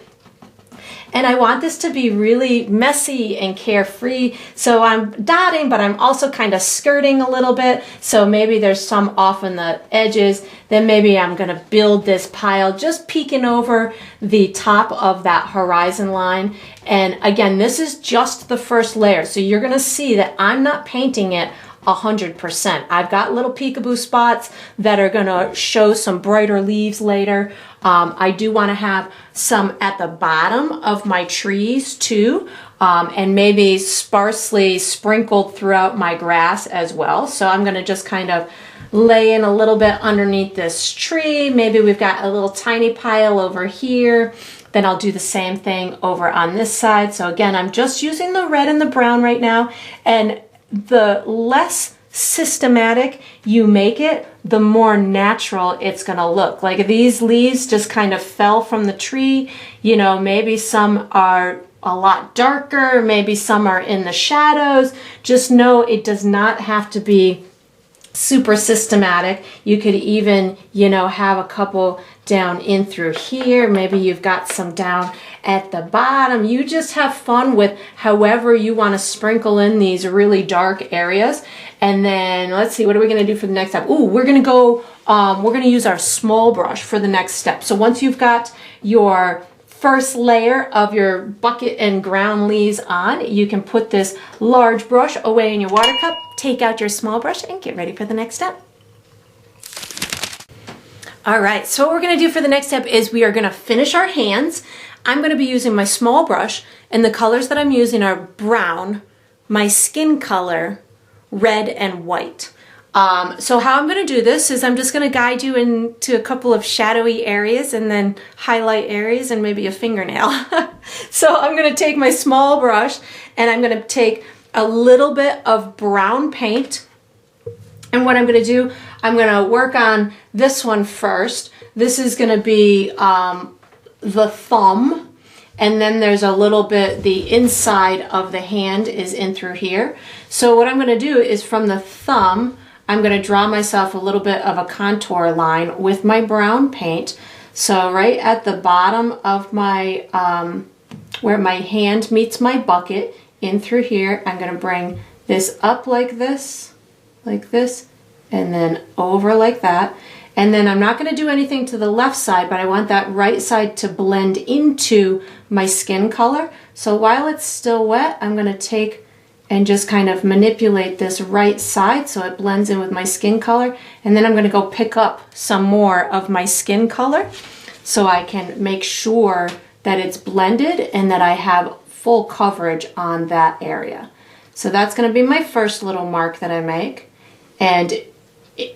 And I want this to be really messy and carefree. So I'm dotting, but I'm also kind of skirting a little bit. So maybe there's some off in the edges. Then maybe I'm going to build this pile just peeking over the top of that horizon line. And again, this is just the first layer. So you're going to see that I'm not painting it 100%. I've got little peekaboo spots that are going to show some brighter leaves later. I do want to have some at the bottom of my trees too, and maybe sparsely sprinkled throughout my grass as well. So I'm going to just kind of lay in a little bit underneath this tree. Maybe we've got a little tiny pile over here. Then I'll do the same thing over on this side. So again, I'm just using the red and the brown right now, and the less systematic you make it, the more natural it's going to look. Like these leaves just kind of fell from the tree. Maybe some are a lot darker, maybe some are in the shadows. Just know it does not have to be super systematic. You could even, have a couple down in through here. Maybe you've got some down at the bottom. You just have fun with however you want to sprinkle in these really dark areas. And then let's see, what are we going to do for the next step? Ooh, we're going to use our small brush for the next step. So once you've got your first layer of your bucket and ground leaves on, you can put this large brush away in your water cup, take out your small brush, and get ready for the next step. All right, so what we're going to do for the next step is we are going to finish our hands. I'm going to be using my small brush, and the colors that I'm using are brown, my skin color, red, and white. So how I'm going to do this is I'm just going to guide you into a couple of shadowy areas and then highlight areas and maybe a fingernail. So I'm going to take my small brush and I'm going to take a little bit of brown paint. And what I'm going to do, I'm going to work on this one first. This is going to be the thumb, and then there's a little bit, the inside of the hand is in through here. So what I'm going to do is from the thumb, I'm going to draw myself a little bit of a contour line with my brown paint. So right at the bottom of my, where my hand meets my bucket, in through here, I'm going to bring this up like this, and then over like that. And then I'm not going to do anything to the left side, but I want that right side to blend into my skin color. So while it's still wet, I'm going to take and just kind of manipulate this right side so it blends in with my skin color. And then I'm going to go pick up some more of my skin color so I can make sure that it's blended and that I have full coverage on that area. So that's going to be my first little mark that I make. And,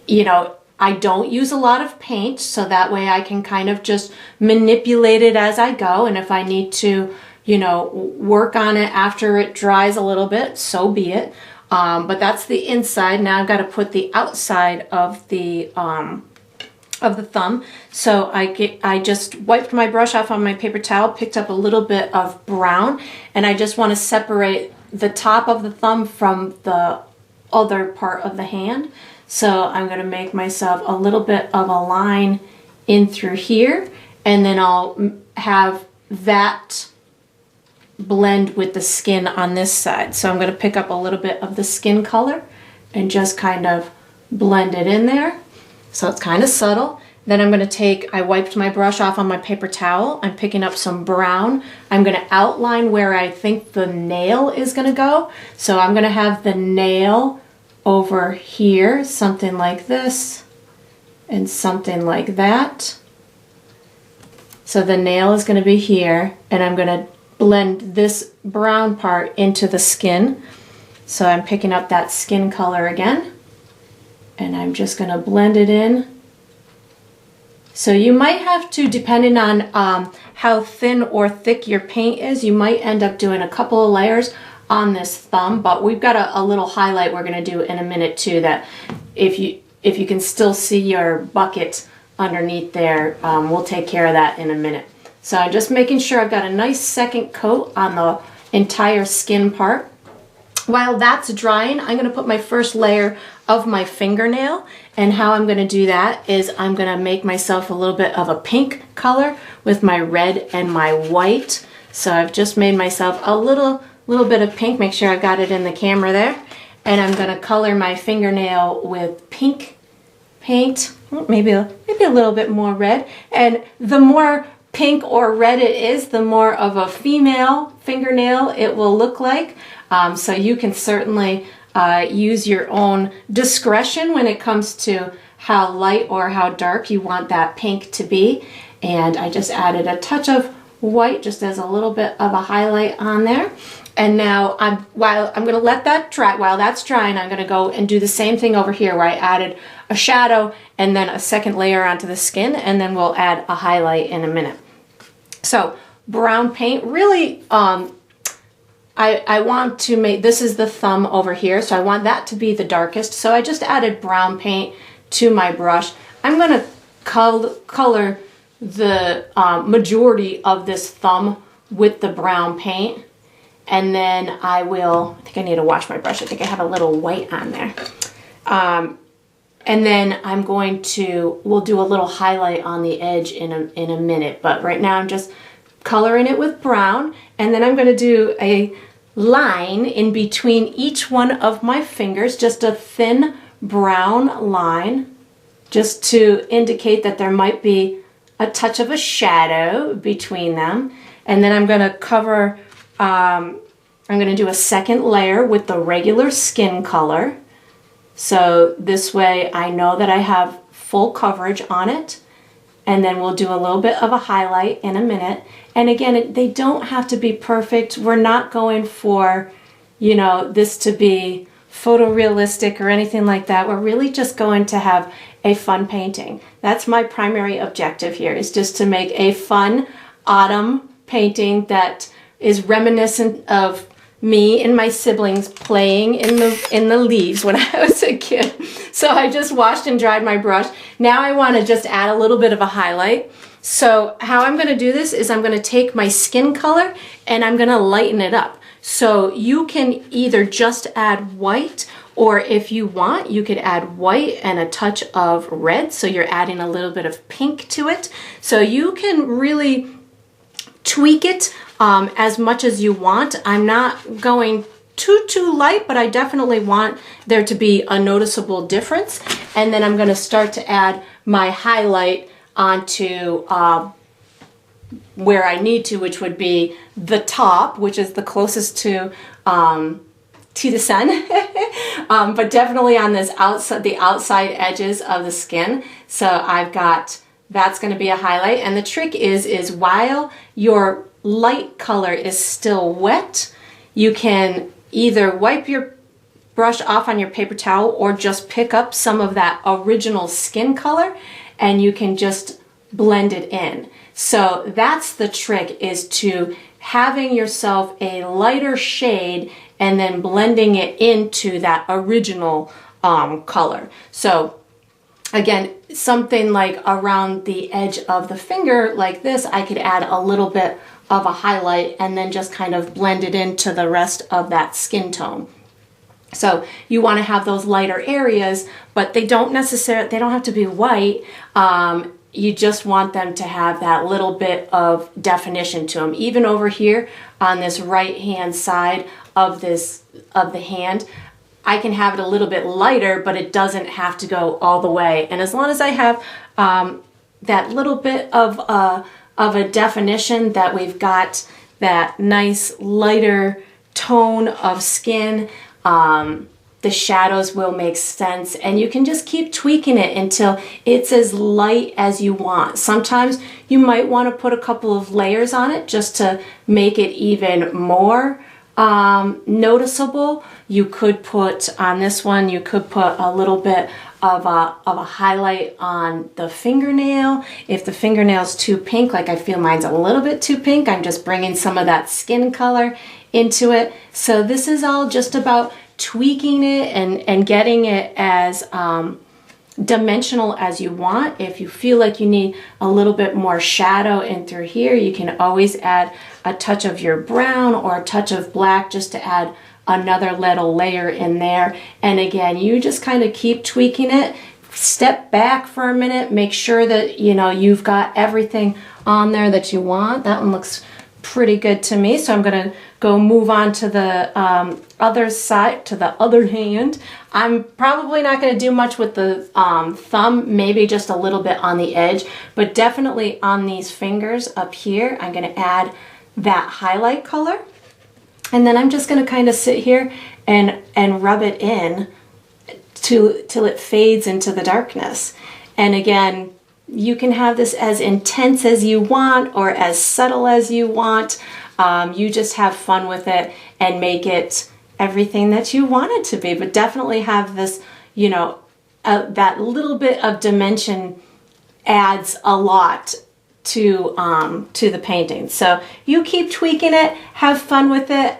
you know, I don't use a lot of paint, so that way I can kind of just manipulate it as I go. And if I need to, you know, work on it after it dries a little bit, so be it. But that's the inside. Now I've got to put the outside of the thumb. So I just wiped my brush off on my paper towel, picked up a little bit of brown, and I just want to separate the top of the thumb from the other part of the hand. So I'm going to make myself a little bit of a line in through here, and then I'll have that blend with the skin on this side. So I'm going to pick up a little bit of the skin color and just kind of blend it in there. So it's kind of subtle. Then I'm going to take, I wiped my brush off on my paper towel. I'm picking up some brown. I'm going to outline where I think the nail is going to go. So I'm going to have the nail over here, something like this and something like that. So the nail is going to be here, and I'm going to blend this brown part into the skin. So I'm picking up that skin color again, and I'm just going to blend it in. So you might have to, depending on how thin or thick your paint is, you might end up doing a couple of layers on this thumb, but we've got a little highlight we're going to do in a minute too, that if you can still see your bucket underneath there, we'll take care of that in a minute. So I'm just making sure I've got a nice second coat on the entire skin part. While that's drying, I'm going to put my first layer of my fingernail, and how I'm going to do that is I'm going to make myself a little bit of a pink color with my red and my white. So I've just made myself a little bit of pink. Make sure I've got it in the camera there. And I'm going to color my fingernail with pink paint, maybe a little bit more red. And the more pink or red it is, the more of a female fingernail it will look like. So you can certainly use your own discretion when it comes to how light or how dark you want that pink to be. And I just added a touch of white just as a little bit of a highlight on there. And now while I'm going to let that dry, while that's drying, I'm going to go and do the same thing over here where I added a shadow and then a second layer onto the skin, and then we'll add a highlight in a minute. So brown paint, really, I want to make, this is the thumb over here, so I want that to be the darkest. So I just added brown paint to my brush. I'm going to color the majority of this thumb with the brown paint. And then I think I need to wash my brush. I think I have a little white on there. And then we'll do a little highlight on the edge in a minute. But right now I'm just coloring it with brown. And then I'm going to do a line in between each one of my fingers, just a thin brown line, just to indicate that there might be a touch of a shadow between them. And then I'm going to cover, I'm going to do a second layer with the regular skin color. So this way I know that I have full coverage on it. And then we'll do a little bit of a highlight in a minute. And again, they don't have to be perfect. We're not going for, this to be photorealistic or anything like that. We're really just going to have a fun painting. That's my primary objective here, is just to make a fun autumn painting that is reminiscent of me and my siblings playing in the leaves when I was a kid. So I just washed and dried my brush. Now I want to just add a little bit of a highlight. So how I'm going to do this is I'm going to take my skin color and I'm going to lighten it up. So you can either just add white, or if you want, you could add white and a touch of red. So you're adding a little bit of pink to it. So you can really tweak it as much as you want. I'm not going too light, but I definitely want there to be a noticeable difference. And then I'm going to start to add my highlight onto where I need to, which would be the top, which is the closest to the sun, but definitely on this outside, the outside edges of the skin. So I've got, that's going to be a highlight. And the trick is while your light color is still wet, you can either wipe your brush off on your paper towel or just pick up some of that original skin color and you can just blend it in. So that's the trick, is to having yourself a lighter shade and then blending it into that original color. So again, something like around the edge of the finger like this, I could add a little bit of a highlight and then just kind of blend it into the rest of that skin tone. So you want to have those lighter areas, but they don't have to be white. You just want them to have that little bit of definition to them. Even over here on this right hand side of the hand, I can have it a little bit lighter, but it doesn't have to go all the way. And as long as I have that little bit of a definition, that we've got that nice lighter tone of skin, the shadows will make sense, and you can just keep tweaking it until it's as light as you want. Sometimes you might want to put a couple of layers on it just to make it even more noticeable. You could put on this one, you could put a little bit of a highlight on the fingernail. If the fingernail's too pink, like I feel mine's a little bit too pink, I'm just bringing some of that skin color into it. So this is all just about tweaking it and getting it as dimensional as you want. If you feel like you need a little bit more shadow in through here, you can always add a touch of your brown or a touch of black just to add another little layer in there. And again, you just kind of keep tweaking it. Step back for a minute, make sure that you've got everything on there that you want. That one looks pretty good to me, so I'm gonna go move on to the other side, to the other hand. I'm probably not going to do much with the thumb, maybe just a little bit on the edge, but definitely on these fingers up here, I'm going to add that highlight color. And then I'm just going to kind of sit here and rub it in till it fades into the darkness. And again, you can have this as intense as you want or as subtle as you want. You just have fun with it and make it everything that you want it to be, but definitely have this, that little bit of dimension adds a lot to the painting. So you keep tweaking it, have fun with it.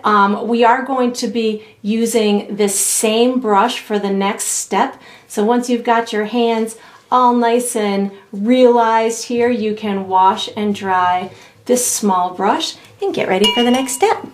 We are going to be using this same brush for the next step. So once you've got your hands all nice and realized here, you can wash and dry this small brush and get ready for the next step.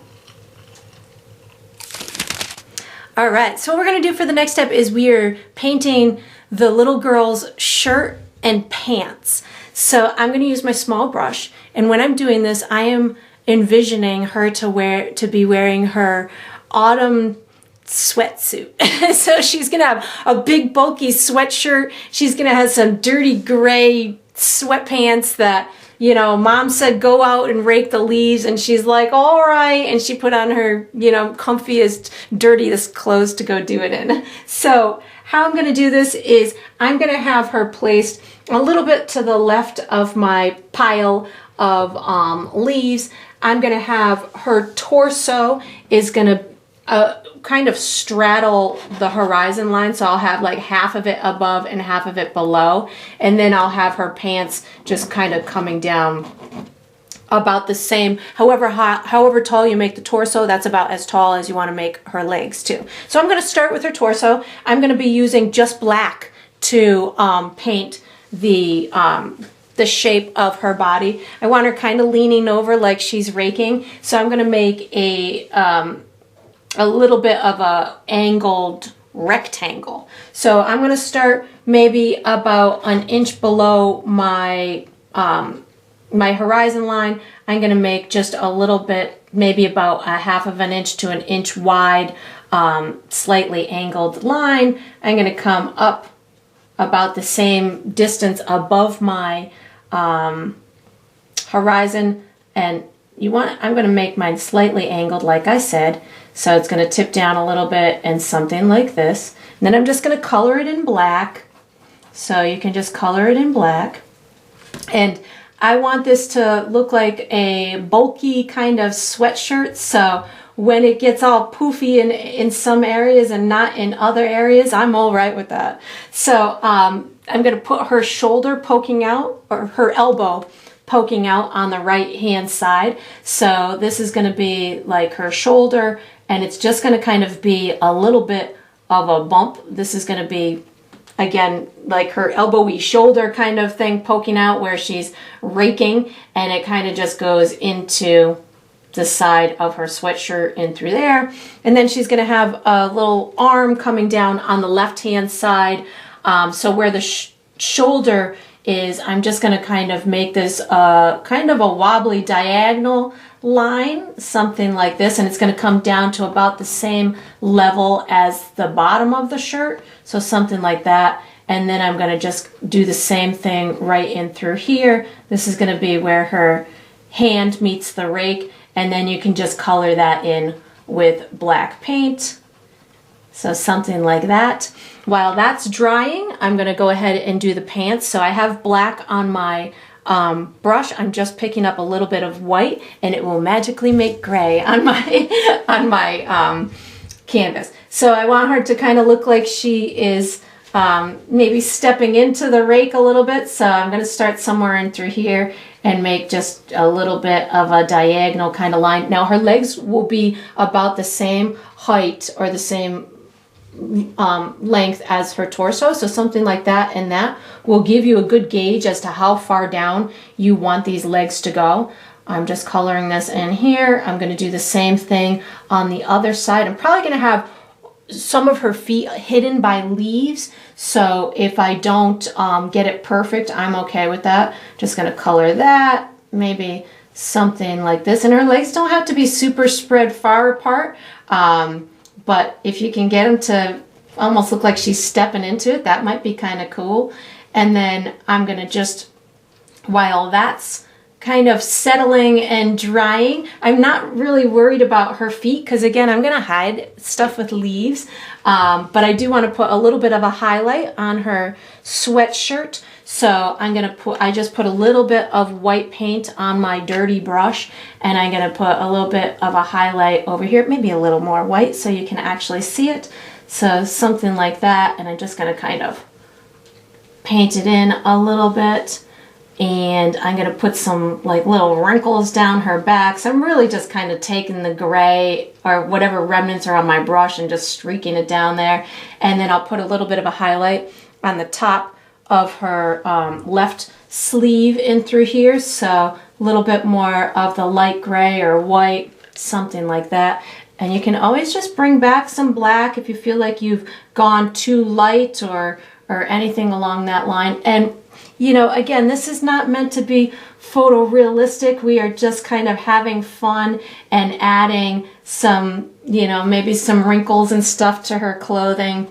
All right, so what we're gonna do for the next step is we are painting the little girl's shirt and pants. So I'm gonna use my small brush, and when I'm doing this, I am envisioning her to be wearing her autumn sweatsuit. So she's gonna have a big bulky sweatshirt. She's gonna have some dirty gray sweatpants that, mom said go out and rake the leaves, and she's like, all right, and she put on her, comfiest, dirtiest clothes to go do it in. So how I'm going to do this is I'm going to have her placed a little bit to the left of my pile of leaves. I'm going to have her torso is going to kind of straddle the horizon line, so I'll have like half of it above and half of it below, and then I'll have her pants just kind of coming down about the same. However tall you make the torso, that's about as tall as you want to make her legs too. So I'm going to start with her torso. I'm going to be using just black to paint the the shape of her body. I want her kind of leaning over like she's raking. So I'm going to make a little bit of a angled rectangle. So I'm going to start maybe about an inch below my my horizon line. I'm going to make just a little bit, maybe about a half of an inch to an inch wide, slightly angled line. I'm going to come up about the same distance above my horizon, and I'm going to make mine slightly angled like I said, so it's going to tip down a little bit and something like this. And then I'm just going to color it in black, so you can just color it in black. And I want this to look like a bulky kind of sweatshirt, so when it gets all poofy in some areas and not in other areas, I'm all right with that. So I'm going to put her shoulder poking out, or her elbow poking out on the right hand side. So this is going to be like her shoulder, and it's just going to kind of be a little bit of a bump. This is going to be, again, like her elbowy shoulder kind of thing poking out where she's raking, and it kind of just goes into the side of her sweatshirt in through there. And then she's going to have a little arm coming down on the left hand side. So where the shoulder is, I'm just going to kind of make this kind of a wobbly diagonal line, something like this, and it's going to come down to about the same level as the bottom of the shirt, so something like that. And then I'm going to just do the same thing right in through here. This is going to be where her hand meets the rake, and then you can just color that in with black paint. So something like that. While that's drying, I'm going to go ahead and do the pants. So I have black on my brush. I'm just picking up a little bit of white, and it will magically make gray on my on my canvas. So I want her to kind of look like she is maybe stepping into the rake a little bit. So I'm going to start somewhere in through here and make just a little bit of a diagonal kind of line. Now her legs will be about the same height or the same length as her torso, so something like that, and that will give you a good gauge as to how far down you want these legs to go. I'm just coloring this in here. I'm going to do the same thing on the other side. I'm probably going to have some of her feet hidden by leaves, so if I don't get it perfect, I'm okay with that. Just going to color that, maybe something like this. And her legs don't have to be super spread far apart, but if you can get them to almost look like she's stepping into it, that might be kind of cool. And then I'm going to just, while that's kind of settling and drying, I'm not really worried about her feet because, again, I'm going to hide stuff with leaves. But I do want to put a little bit of a highlight on her sweatshirt. So I'm going to I just put a little bit of white paint on my dirty brush, and I'm going to put a little bit of a highlight over here, maybe a little more white so you can actually see it. So something like that, and I'm just going to kind of paint it in a little bit. And I'm going to put some like little wrinkles down her back. So I'm really just kind of taking the gray or whatever remnants are on my brush and just streaking it down there. And then I'll put a little bit of a highlight on the top of her left sleeve in through here. So a little bit more of the light gray or white, something like that. And you can always just bring back some black if you feel like you've gone too light or anything along that line. And you know, again, this is not meant to be photorealistic. We are just kind of having fun and adding some, you know, maybe some wrinkles and stuff to her clothing.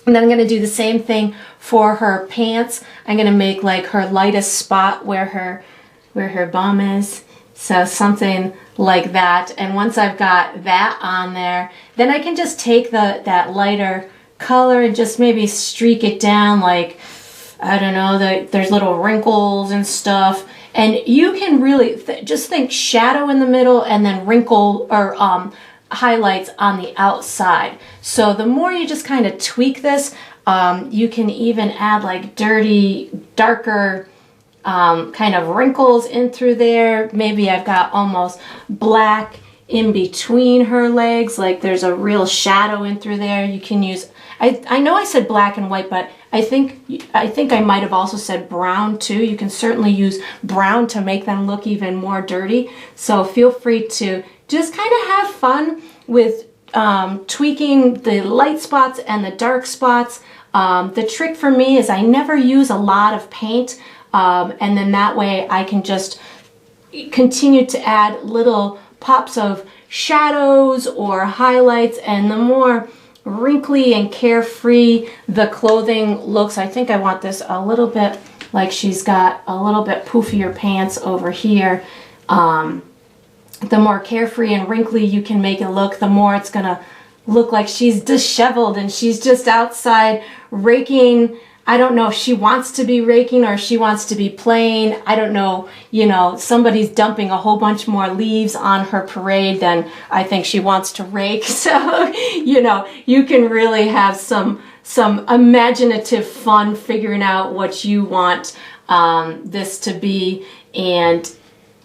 And then I'm going to do the same thing for her pants. I'm going to make like her lightest spot where her bum is. So something like that. And once I've got that on there, then I can just take that lighter color and just maybe streak it down like, I don't know, there's little wrinkles and stuff. And you can really just think shadow in the middle and then wrinkle or highlights on the outside. So the more you just kind of tweak this, you can even add like dirty, darker kind of wrinkles in through there. Maybe I've got almost black in between her legs, like there's a real shadow in through there. You can use, I know I said black and white, but I think I might have also said brown too. You can certainly use brown to make them look even more dirty. So feel free to just kind of have fun with tweaking the light spots and the dark spots. The trick for me is I never use a lot of paint, and then that way I can just continue to add little pops of shadows or highlights, and the more wrinkly and carefree the clothing looks. I think I want this a little bit like she's got a little bit poofier pants over here. The more carefree and wrinkly you can make it look, the more it's gonna look like she's disheveled and she's just outside raking. I don't know if she wants to be raking or if she wants to be playing. I don't know, you know, somebody's dumping a whole bunch more leaves on her parade than I think she wants to rake. So, you know, you can really have some imaginative fun figuring out what you want this to be. And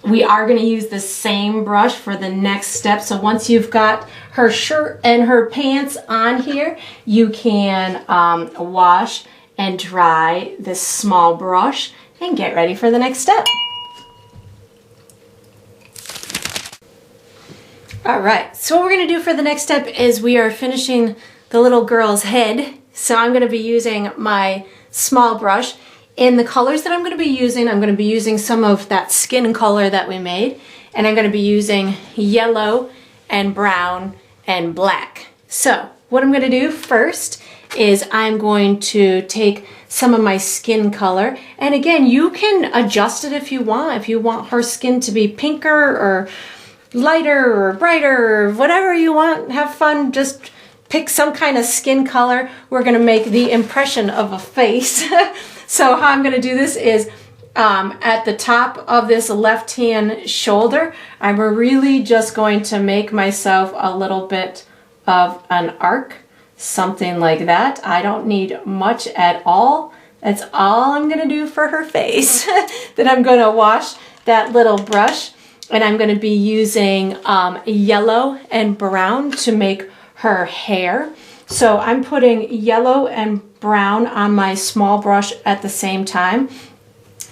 we are going to use the same brush for the next step. So once you've got her shirt and her pants on here, you can wash and dry this small brush and get ready for the next step. All right, so what we're going to do for the next step is we are finishing the little girl's head. So I'm going to be using my small brush. In the colors that I'm going to be using some of that skin color that we made, and I'm going to be using yellow and brown and black. So what I'm going to do first is I'm going to take some of my skin color, and again, you can adjust it if you want. If you want her skin to be pinker or lighter or brighter or whatever you want, have fun, just pick some kind of skin color. We're going to make the impression of a face. So how I'm going to do this is at the top of this left hand shoulder, I'm really just going to make myself a little bit of an arc, something like that. I don't need much at all. That's all I'm going to do for her face. Then I'm going to wash that little brush, and I'm going to be using yellow and brown to make her hair. So I'm putting yellow and brown on my small brush at the same time.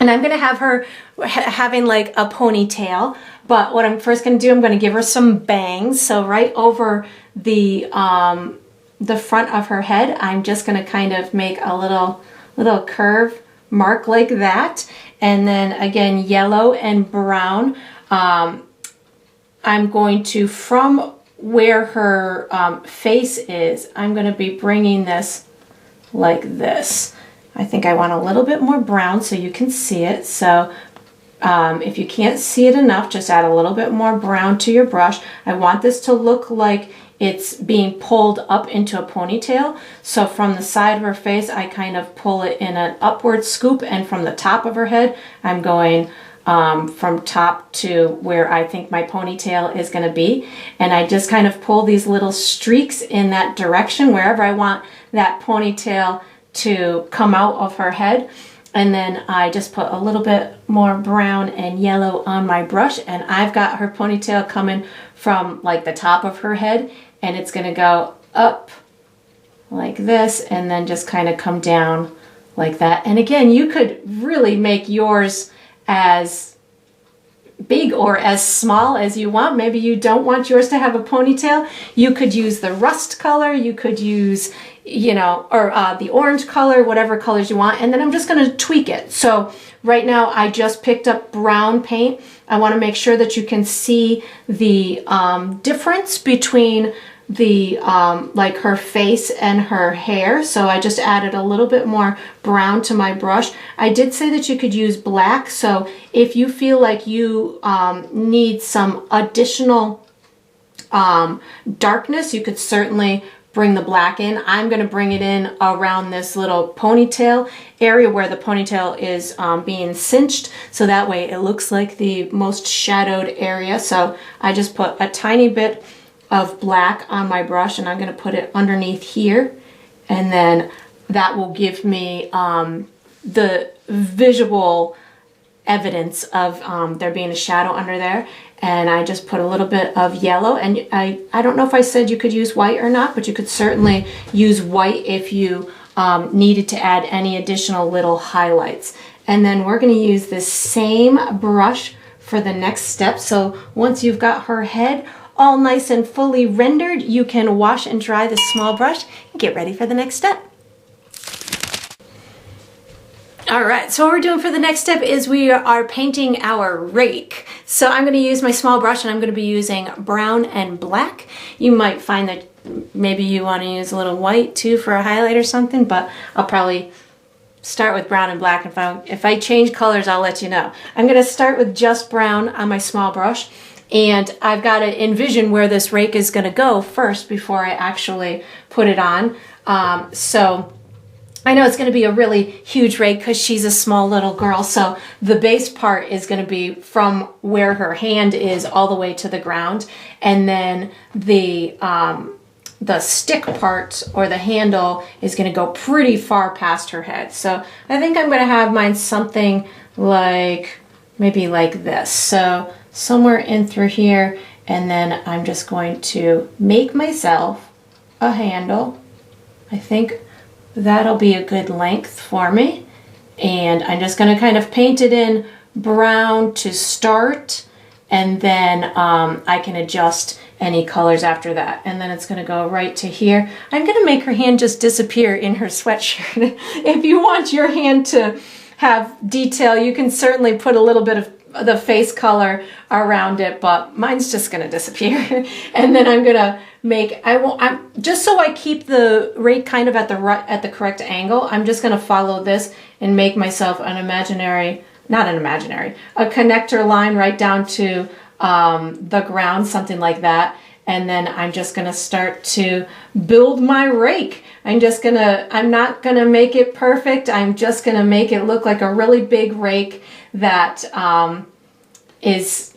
And I'm going to have her having like a ponytail. But what I'm first going to do, I'm going to give her some bangs. So right over the front of her head, I'm just going to kind of make a little curve mark like that. And then again, yellow and brown. I'm going to, from where her face is, I'm going to be bringing this like this. I think I want a little bit more brown so you can see it. So if you can't see it enough, just add a little bit more brown to your brush. I want this to look like it's being pulled up into a ponytail. So from the side of her face, I kind of pull it in an upward scoop, and from the top of her head, I'm going from top to where I think my ponytail is going to be. And I just kind of pull these little streaks in that direction wherever I want that ponytail to come out of her head. And then I just put a little bit more brown and yellow on my brush, and I've got her ponytail coming from like the top of her head, and it's going to go up like this and then just kind of come down like that. And again, you could really make yours as big or as small as you want. Maybe you don't want yours to have a ponytail. You could use the rust color, you could use, you know, or the orange color, whatever colors you want. And then I'm just going to tweak it. So right now I just picked up brown paint. I want to make sure that you can see the difference between the like her face and her hair. So I just added a little bit more brown to my brush. I did say that you could use black, so if you feel like you need some additional darkness, you could certainly bring the black in. I'm going to bring it in around this little ponytail area where the ponytail is being cinched, so that way it looks like the most shadowed area. So I just put a tiny bit of black on my brush, and I'm going to put it underneath here, and then that will give me the visual evidence of there being a shadow under there. And I just put a little bit of yellow, and I don't know if I said you could use white or not, but you could certainly use white if you needed to add any additional little highlights. And then we're going to use this same brush for the next step. So once you've got her head all nice and fully rendered, you can wash and dry this small brush and get ready for the next step. All right, so what we're doing for the next step is we are painting our rake. So I'm going to use my small brush and I'm going to be using brown and black. You might find that maybe you want to use a little white too for a highlight or something, but I'll probably start with brown and black. If I change colors, I'll let you know. I'm going to start with just brown on my small brush, and I've got to envision where this rake is going to go first before I actually put it on. So I know it's going to be a really huge rake because she's a small little girl, so the base part is going to be from where her hand is all the way to the ground, and then the stick part or the handle is going to go pretty far past her head. So I think I'm going to have mine something like, maybe like this. So somewhere in through here, and then I'm just going to make myself a handle. I think that'll be a good length for me. And I'm just going to kind of paint it in brown to start, and then I can adjust any colors after that. And then it's going to go right to here. I'm going to make her hand just disappear in her sweatshirt. If you want your hand to have detail, you can certainly put a little bit of the face color around it, but mine's just going to disappear. And then I'm going to make, I'm just so I keep the rake kind of at the correct angle, I'm just going to follow this and make myself an imaginary, not an imaginary, a connector line right down to the ground, something like that. And then I'm just going to start to build my rake. I'm not going to make it perfect. I'm just going to make it look like a really big rake that is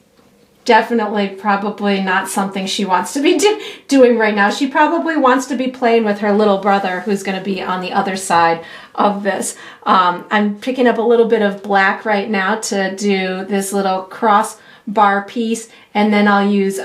definitely probably not something she wants to be doing right now. She probably wants to be playing with her little brother, who's going to be on the other side of this. I'm picking up a little bit of black right now to do this little crossbar piece, and then I'll use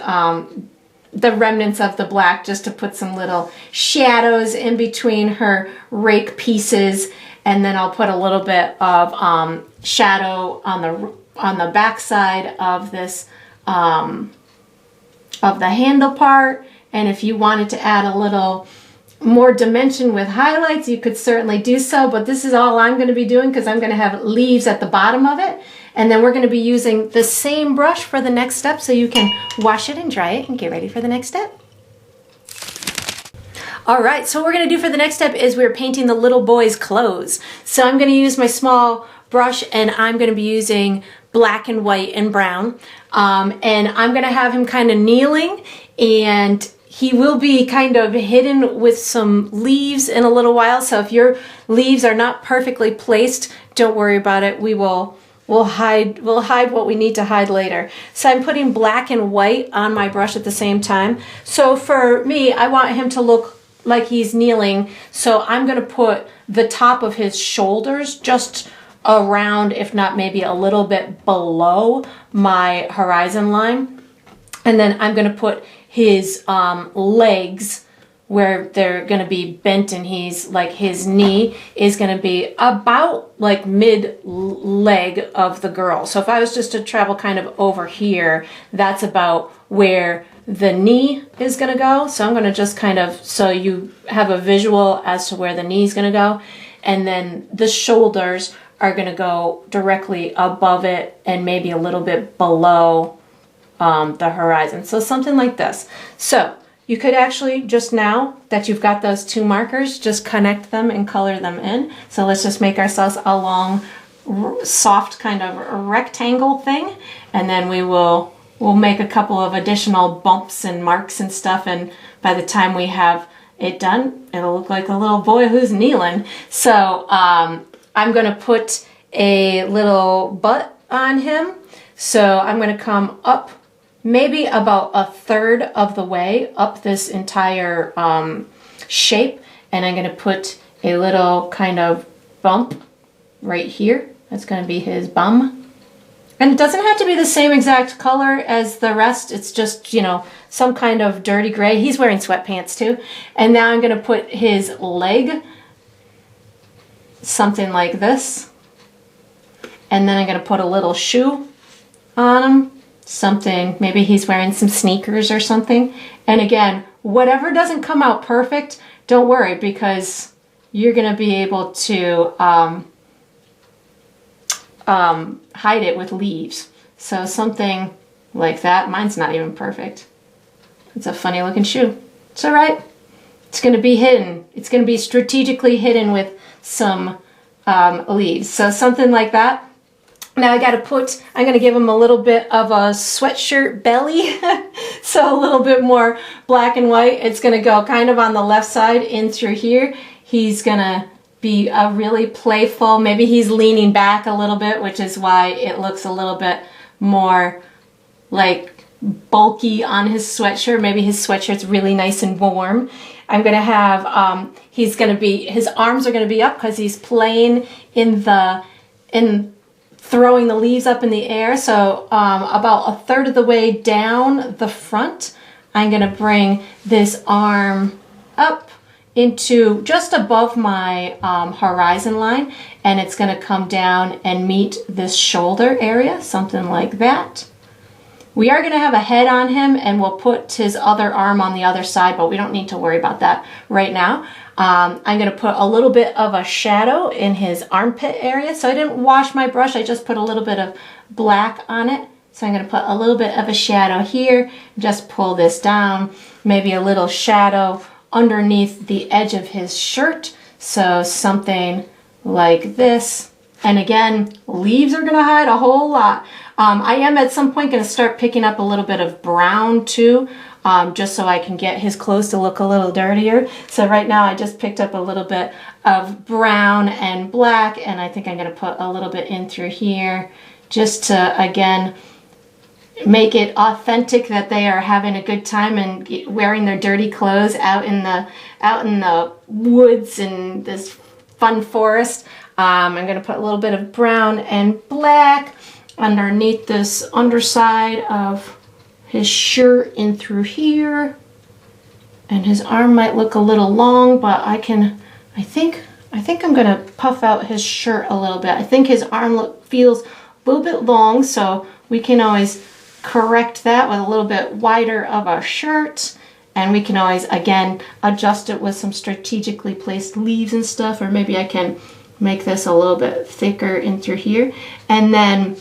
the remnants of the black just to put some little shadows in between her rake pieces, and then I'll put a little bit of shadow on the back side of this of the handle part. And if you wanted to add a little more dimension with highlights, you could certainly do so, but this is all I'm going to be doing because I'm going to have leaves at the bottom of it. And then we're going to be using the same brush for the next step, so you can wash it and dry it and get ready for the next step. All right, so what we're going to do for the next step is we're painting the little boy's clothes. So I'm going to use my small brush, and I'm going to be using black and white and brown. And I'm going to have him kind of kneeling, and he will be kind of hidden with some leaves in a little while. So if your leaves are not perfectly placed, don't worry about it. We'll hide what we need to hide later. So I'm putting black and white on my brush at the same time. So for me, I want him to look like he's kneeling. So I'm going to put the top of his shoulders just around, if not maybe a little bit below my horizon line. And then I'm going to put his legs where they're going to be bent, and he's like, his knee is going to be about like mid leg of the girl. So if I was just to travel kind of over here, that's about where the knee is going to go. So I'm going to just kind of, so you have a visual as to where the knee is going to go. And then the shoulders are going to go directly above it and maybe a little bit below the horizon. So something like this. So you could actually, just now that you've got those two markers, just connect them and color them in. So let's just make ourselves a long, soft kind of rectangle thing. And then we'll make a couple of additional bumps and marks and stuff. And by the time we have it done, it'll look like a little boy who's kneeling. So I'm going to put a little butt on him. So I'm going to come up maybe about a third of the way up this entire shape, and I'm going to put a little kind of bump right here. That's going to be his bum. And it doesn't have to be the same exact color as the rest. It's just, you know, some kind of dirty gray. He's wearing sweatpants too. And now I'm going to put his leg something like this. And then I'm going to put a little shoe on him. Something, maybe he's wearing some sneakers or something. And again, whatever doesn't come out perfect, don't worry, because you're going to be able to hide it with leaves. So something like that. Mine's not even perfect. It's a funny looking shoe. It's all right. It's going to be hidden. It's going to be strategically hidden with some leaves. So something like that. Now I'm going to give him a little bit of a sweatshirt belly. So a little bit more black and white. It's going to go kind of on the left side in through here. He's going to be a really playful, maybe he's leaning back a little bit, which is why it looks a little bit more like bulky on his sweatshirt. Maybe his sweatshirt's really nice and warm. I'm going to have, his arms are going to be up because he's playing in throwing the leaves up in the air. So about a third of the way down the front, I'm going to bring this arm up into just above my horizon line, and it's going to come down and meet this shoulder area, something like that. We are going to have a head on him, and we'll put his other arm on the other side, but we don't need to worry about that right now. I'm going to put a little bit of a shadow in his armpit area. So I didn't wash my brush, I just put a little bit of black on it. So I'm going to put a little bit of a shadow here, just pull this down, maybe a little shadow underneath the edge of his shirt. So something like this. And again, leaves are going to hide a whole lot. I am at some point going to start picking up a little bit of brown too, just so I can get his clothes to look a little dirtier. So right now I just picked up a little bit of brown and black, and I think I'm going to put a little bit in through here just to, again, make it authentic that they are having a good time and wearing their dirty clothes out in the woods in this fun forest. I'm going to put a little bit of brown and black underneath this underside of his shirt in through here. And his arm might look a little long, but I think I'm going to puff out his shirt a little bit. I think his arm feels a little bit long, so we can always correct that with a little bit wider of our shirt. And we can always, again, adjust it with some strategically placed leaves and stuff, or maybe I can make this a little bit thicker in through here. And then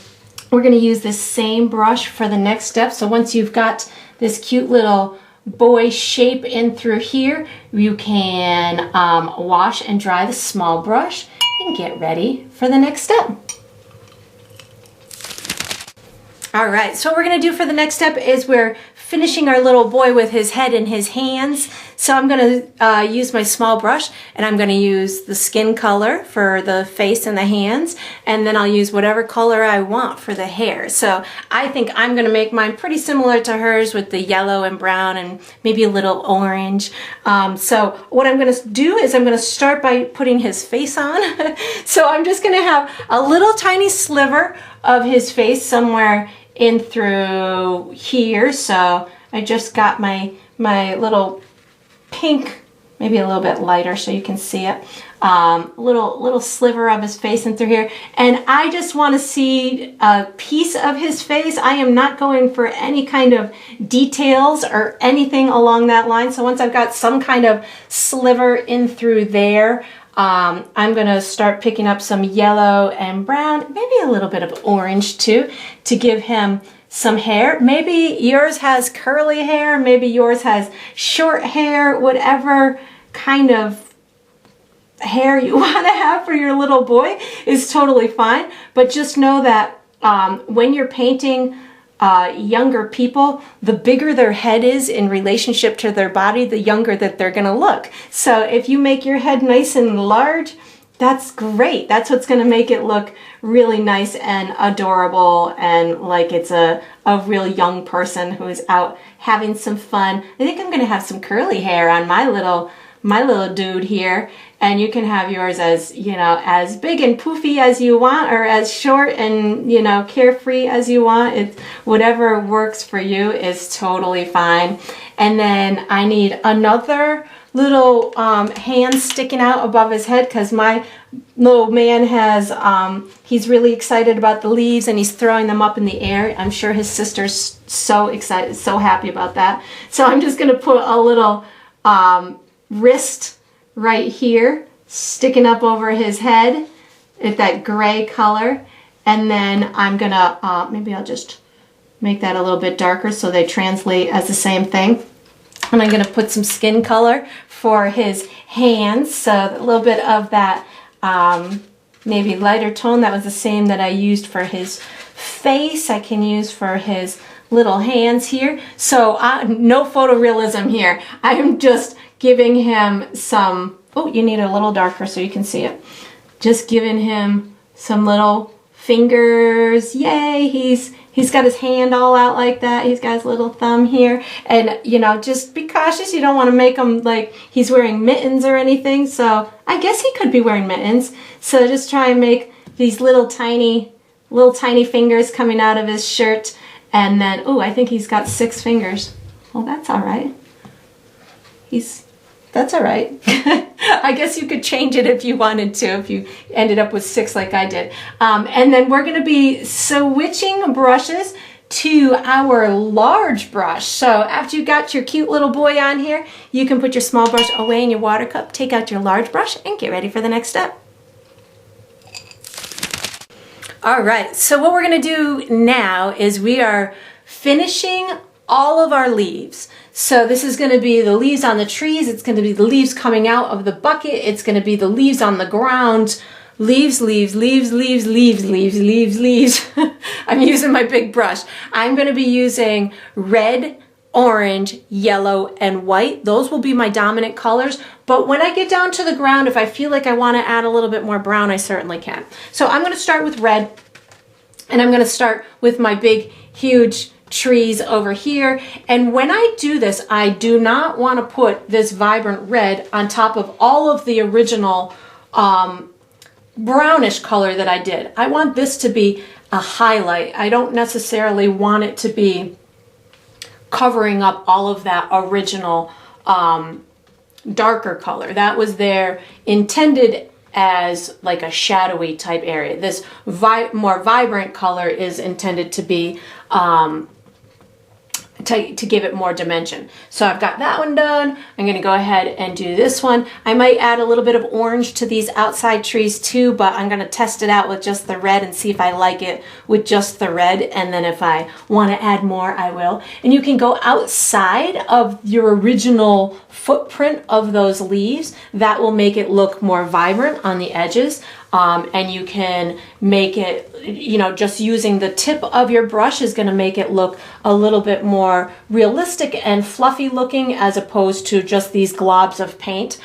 we're going to use this same brush for the next step. So once you've got this cute little boy shape in through here, you can wash and dry the small brush and get ready for the next step. All right, so what we're going to do for the next step is we're finishing our little boy with his head in his hands. So I'm going to use my small brush, and I'm going to use the skin color for the face and the hands, and then I'll use whatever color I want for the hair. So I think I'm going to make mine pretty similar to hers with the yellow and brown and maybe a little orange. So what I'm going to do is I'm going to start by putting his face on. So I'm just going to have a little tiny sliver of his face somewhere in through here. So I just got my little pink, maybe a little bit lighter so you can see it, little sliver of his face in through here. And I just want to see a piece of his face. I am not going for any kind of details or anything along that line. So once I've got some kind of sliver in through there, I'm going to start picking up some yellow and brown, maybe a little bit of orange too, to give him some hair. Maybe yours has curly hair, maybe yours has short hair, whatever kind of hair you want to have for your little boy is totally fine. But just know that when you're painting younger people, the bigger their head is in relationship to their body, the younger that they're going to look. So if you make your head nice and large, that's great. That's what's going to make it look really nice and adorable and like it's a real young person who is out having some fun. I think I'm going to have some curly hair on my little dude here, and you can have yours as, you know, as big and poofy as you want, or as short and, you know, carefree as you want. It's whatever works for you is totally fine. And then I need another little hands sticking out above his head because my little man has, he's really excited about the leaves and he's throwing them up in the air. I'm sure his sister's so excited, so happy about that. So I'm just going to put a little wrist right here sticking up over his head with that gray color. And then I'm going to, maybe I'll just make that a little bit darker so they translate as the same thing. And I'm going to put some skin color for his hands. So a little bit of that maybe lighter tone. That was the same that I used for his face. I can use for his little hands here. So no photorealism here. I am just giving him some, oh, you need a little darker so you can see it. Just giving him some little fingers. Yay, he's got his hand all out like that. He's got his little thumb here. And, you know, just be cautious. You don't want to make him like he's wearing mittens or anything. So I guess he could be wearing mittens. So just try and make these little tiny fingers coming out of his shirt. And then, oh, I think he's got 6 fingers. Well, that's all right. That's all right. I guess you could change it if you wanted to, if you ended up with 6 like I did. And then we're going to be switching brushes to our large brush. So after you got your cute little boy on here, you can put your small brush away in your water cup, take out your large brush, and get ready for the next step. All right, so what we're going to do now is we are finishing all of our leaves. So this is going to be the leaves on the trees. It's going to be the leaves coming out of the bucket. It's going to be the leaves on the ground. Leaves, leaves, leaves, leaves, leaves, leaves, leaves, leaves. I'm using my big brush. I'm going to be using red, orange, yellow, and white. Those will be my dominant colors. But when I get down to the ground, if I feel like I want to add a little bit more brown, I certainly can. So I'm going to start with red. And I'm going to start with my big, huge trees over here. And when I do this, I do not want to put this vibrant red on top of all of the original brownish color that I did. I want this to be a highlight. I don't necessarily want it to be covering up all of that original darker color. That was there intended as like a shadowy type area. This more vibrant color is intended to be to give it more dimension. So I've got that one done. I'm going to go ahead and do this one. I might add a little bit of orange to these outside trees too, but I'm going to test it out with just the red and see if I like it with just the red. And then if I want to add more, I will. And you can go outside of your original footprint of those leaves. That will make it look more vibrant on the edges. And you can make it, you know, just using the tip of your brush is going to make it look a little bit more realistic and fluffy looking as opposed to just these globs of paint.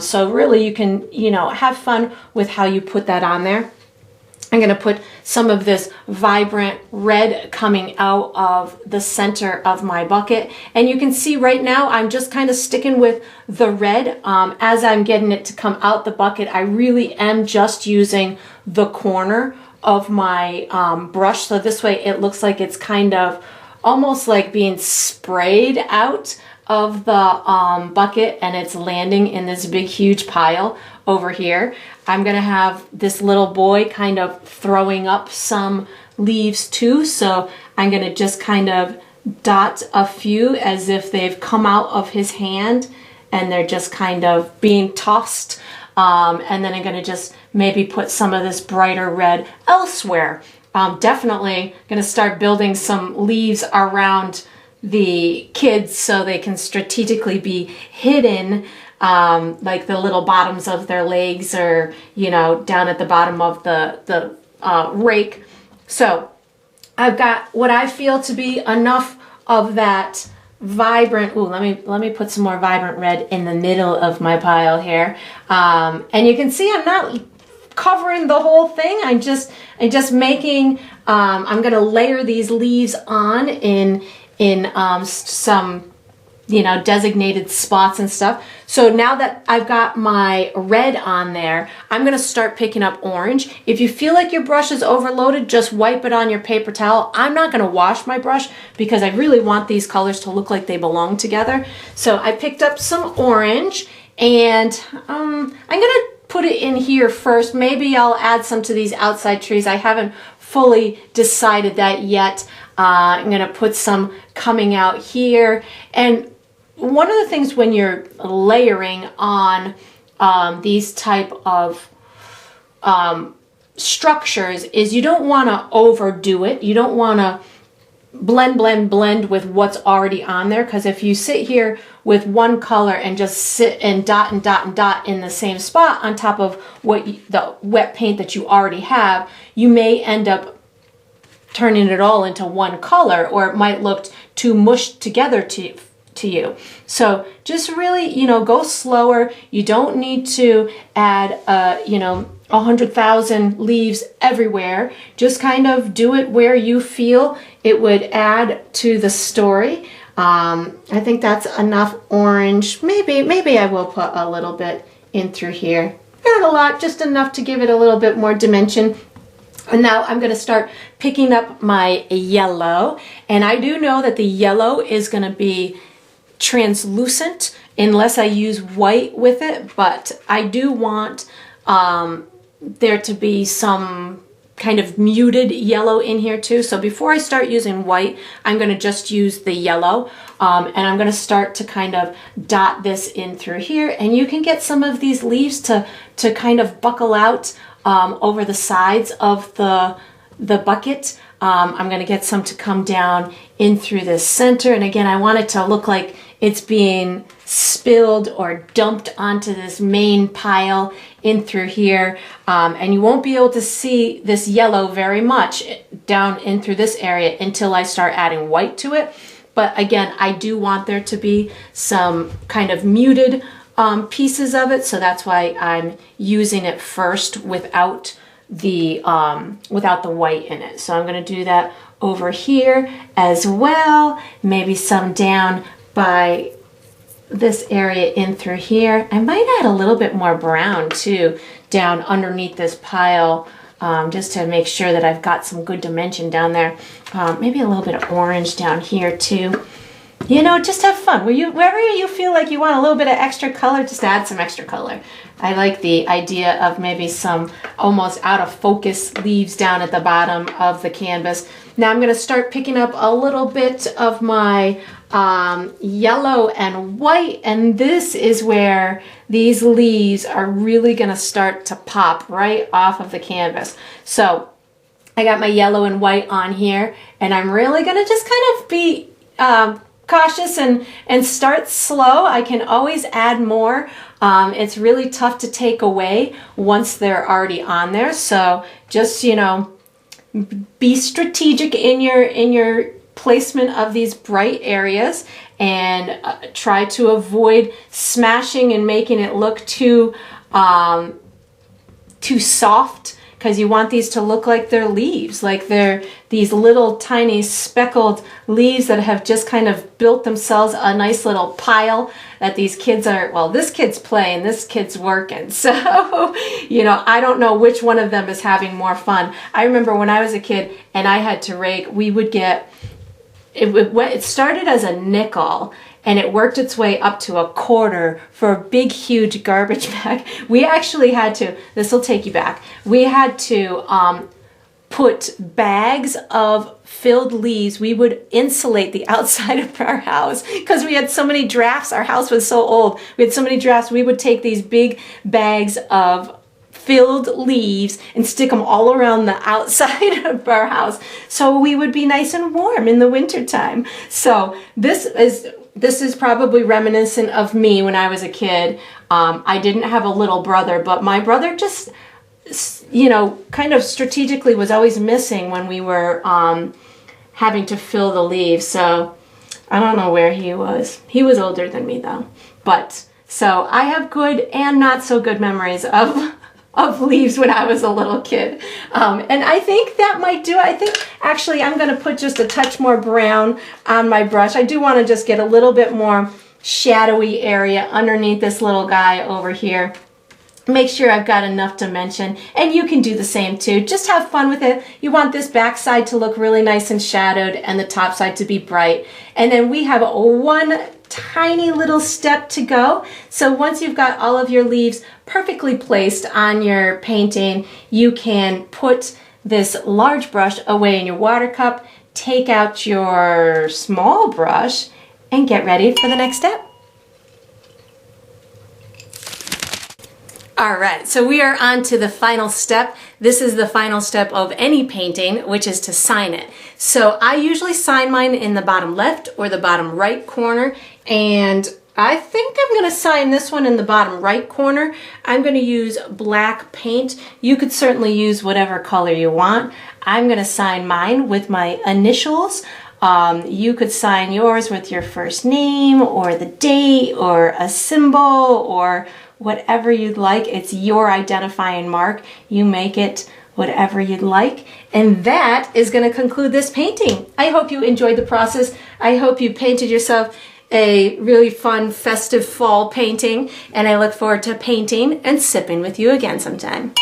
So really you can, you know, have fun with how you put that on there. I'm going to put some of this vibrant red coming out of the center of my bucket. And you can see right now I'm just kind of sticking with the red. As I'm getting it to come out the bucket, I really am just using the corner of my brush. So this way it looks like it's kind of almost like being sprayed out of the bucket and it's landing in this big huge pile over here. I'm going to have this little boy kind of throwing up some leaves too. So I'm going to just kind of dot a few as if they've come out of his hand and they're just kind of being tossed. And then I'm going to just maybe put some of this brighter red elsewhere. Definitely going to start building some leaves around the kids so they can strategically be hidden, like the little bottoms of their legs or, you know, down at the bottom of the rake. So I've got what I feel to be enough of that vibrant, ooh, let me put some more vibrant red in the middle of my pile here. And you can see I'm not covering the whole thing. I'm just making, I'm going to layer these leaves on in some you know, designated spots and stuff. So now that I've got my red on there, I'm gonna start picking up orange. If you feel like your brush is overloaded, just wipe it on your paper towel. I'm not gonna wash my brush because I really want these colors to look like they belong together. So I picked up some orange, and I'm gonna put it in here first. Maybe I'll add some to these outside trees. I haven't fully decided that yet. I'm gonna put some coming out here. And one of the things when you're layering on these type of structures is you don't want to overdo it. You don't want to blend with what's already on there, because if you sit here with one color and just sit and dot in the same spot on top of the wet paint that you already have, you may end up turning it all into one color, or it might look too mushed together to you. So just really, you know, go slower. You don't need to add, you know, 100,000 leaves everywhere. Just kind of do it where you feel it would add to the story. I think that's enough orange. Maybe I will put a little bit in through here. Not a lot, just enough to give it a little bit more dimension. And now I'm going to start picking up my yellow. And I do know that the yellow is going to be translucent unless I use white with it, but I do want there to be some kind of muted yellow in here too. So before I start using white, I'm going to just use the yellow, and I'm going to start to kind of dot this in through here. And you can get some of these leaves to kind of buckle out over the sides of the bucket. I'm going to get some to come down in through this center. And again, I want it to look like it's being spilled or dumped onto this main pile in through here. And you won't be able to see this yellow very much down in through this area until I start adding white to it. But again, I do want there to be some kind of muted pieces of it. So that's why I'm using it first without the white in it. So I'm going to do that over here as well. Maybe some down by this area in through here. I might add a little bit more brown too down underneath this pile, just to make sure that I've got some good dimension down there. Maybe a little bit of orange down here too. You know, just have fun. Wherever you feel like you want a little bit of extra color, just add some extra color. I like the idea of maybe some almost out of focus leaves down at the bottom of the canvas. Now I'm going to start picking up a little bit of my yellow and white, and this is where these leaves are really going to start to pop right off of the canvas. So I got my yellow and white on here, and I'm really going to just kind of be cautious and start slow. I can always add more. It's really tough to take away once they're already on there. So just, you know, be strategic in your placement of these bright areas, and try to avoid smashing and making it look too soft, because you want these to look like they're leaves, like they're these little tiny speckled leaves that have just kind of built themselves a nice little pile that these kids are, well, this kid's playing, this kid's working. So, you know, I don't know which one of them is having more fun. I remember when I was a kid and I had to rake, we would get, it started as a nickel, and it worked its way up to a quarter for a big, huge garbage bag. We actually had to, this will take you back, we had to put bags of filled leaves. We would insulate the outside of our house because we had so many drafts. Our house was so old. We had so many drafts. We would take these big bags of filled leaves and stick them all around the outside of our house so we would be nice and warm in the wintertime. So this is probably reminiscent of me when I was a kid. I didn't have a little brother, but my brother just, you know, kind of strategically was always missing when we were having to fill the leaves. So I don't know where he was. He was older than me though. But so I have good and not so good memories of of leaves when I was a little kid. And I think that might do it. I think actually I'm going to put just a touch more brown on my brush. I do want to just get a little bit more shadowy area underneath this little guy over here. Make sure I've got enough dimension, and you can do the same too. Just have fun with it. You want this back side to look really nice and shadowed and the top side to be bright. And then we have one tiny little step to go. So once you've got all of your leaves perfectly placed on your painting, you can put this large brush away in your water cup, take out your small brush, and get ready for the next step. All right, so we are on to the final step. This is the final step of any painting, which is to sign it. So I usually sign mine in the bottom left or the bottom right corner, and I think I'm gonna sign this one in the bottom right corner. I'm gonna use black paint. You could certainly use whatever color you want. I'm gonna sign mine with my initials. You could sign yours with your first name or the date or a symbol or whatever you'd like. It's your identifying mark. You make it whatever you'd like. And that is going to conclude this painting. I hope you enjoyed the process. I hope you painted yourself a really fun festive fall painting, and I look forward to painting and sipping with you again sometime.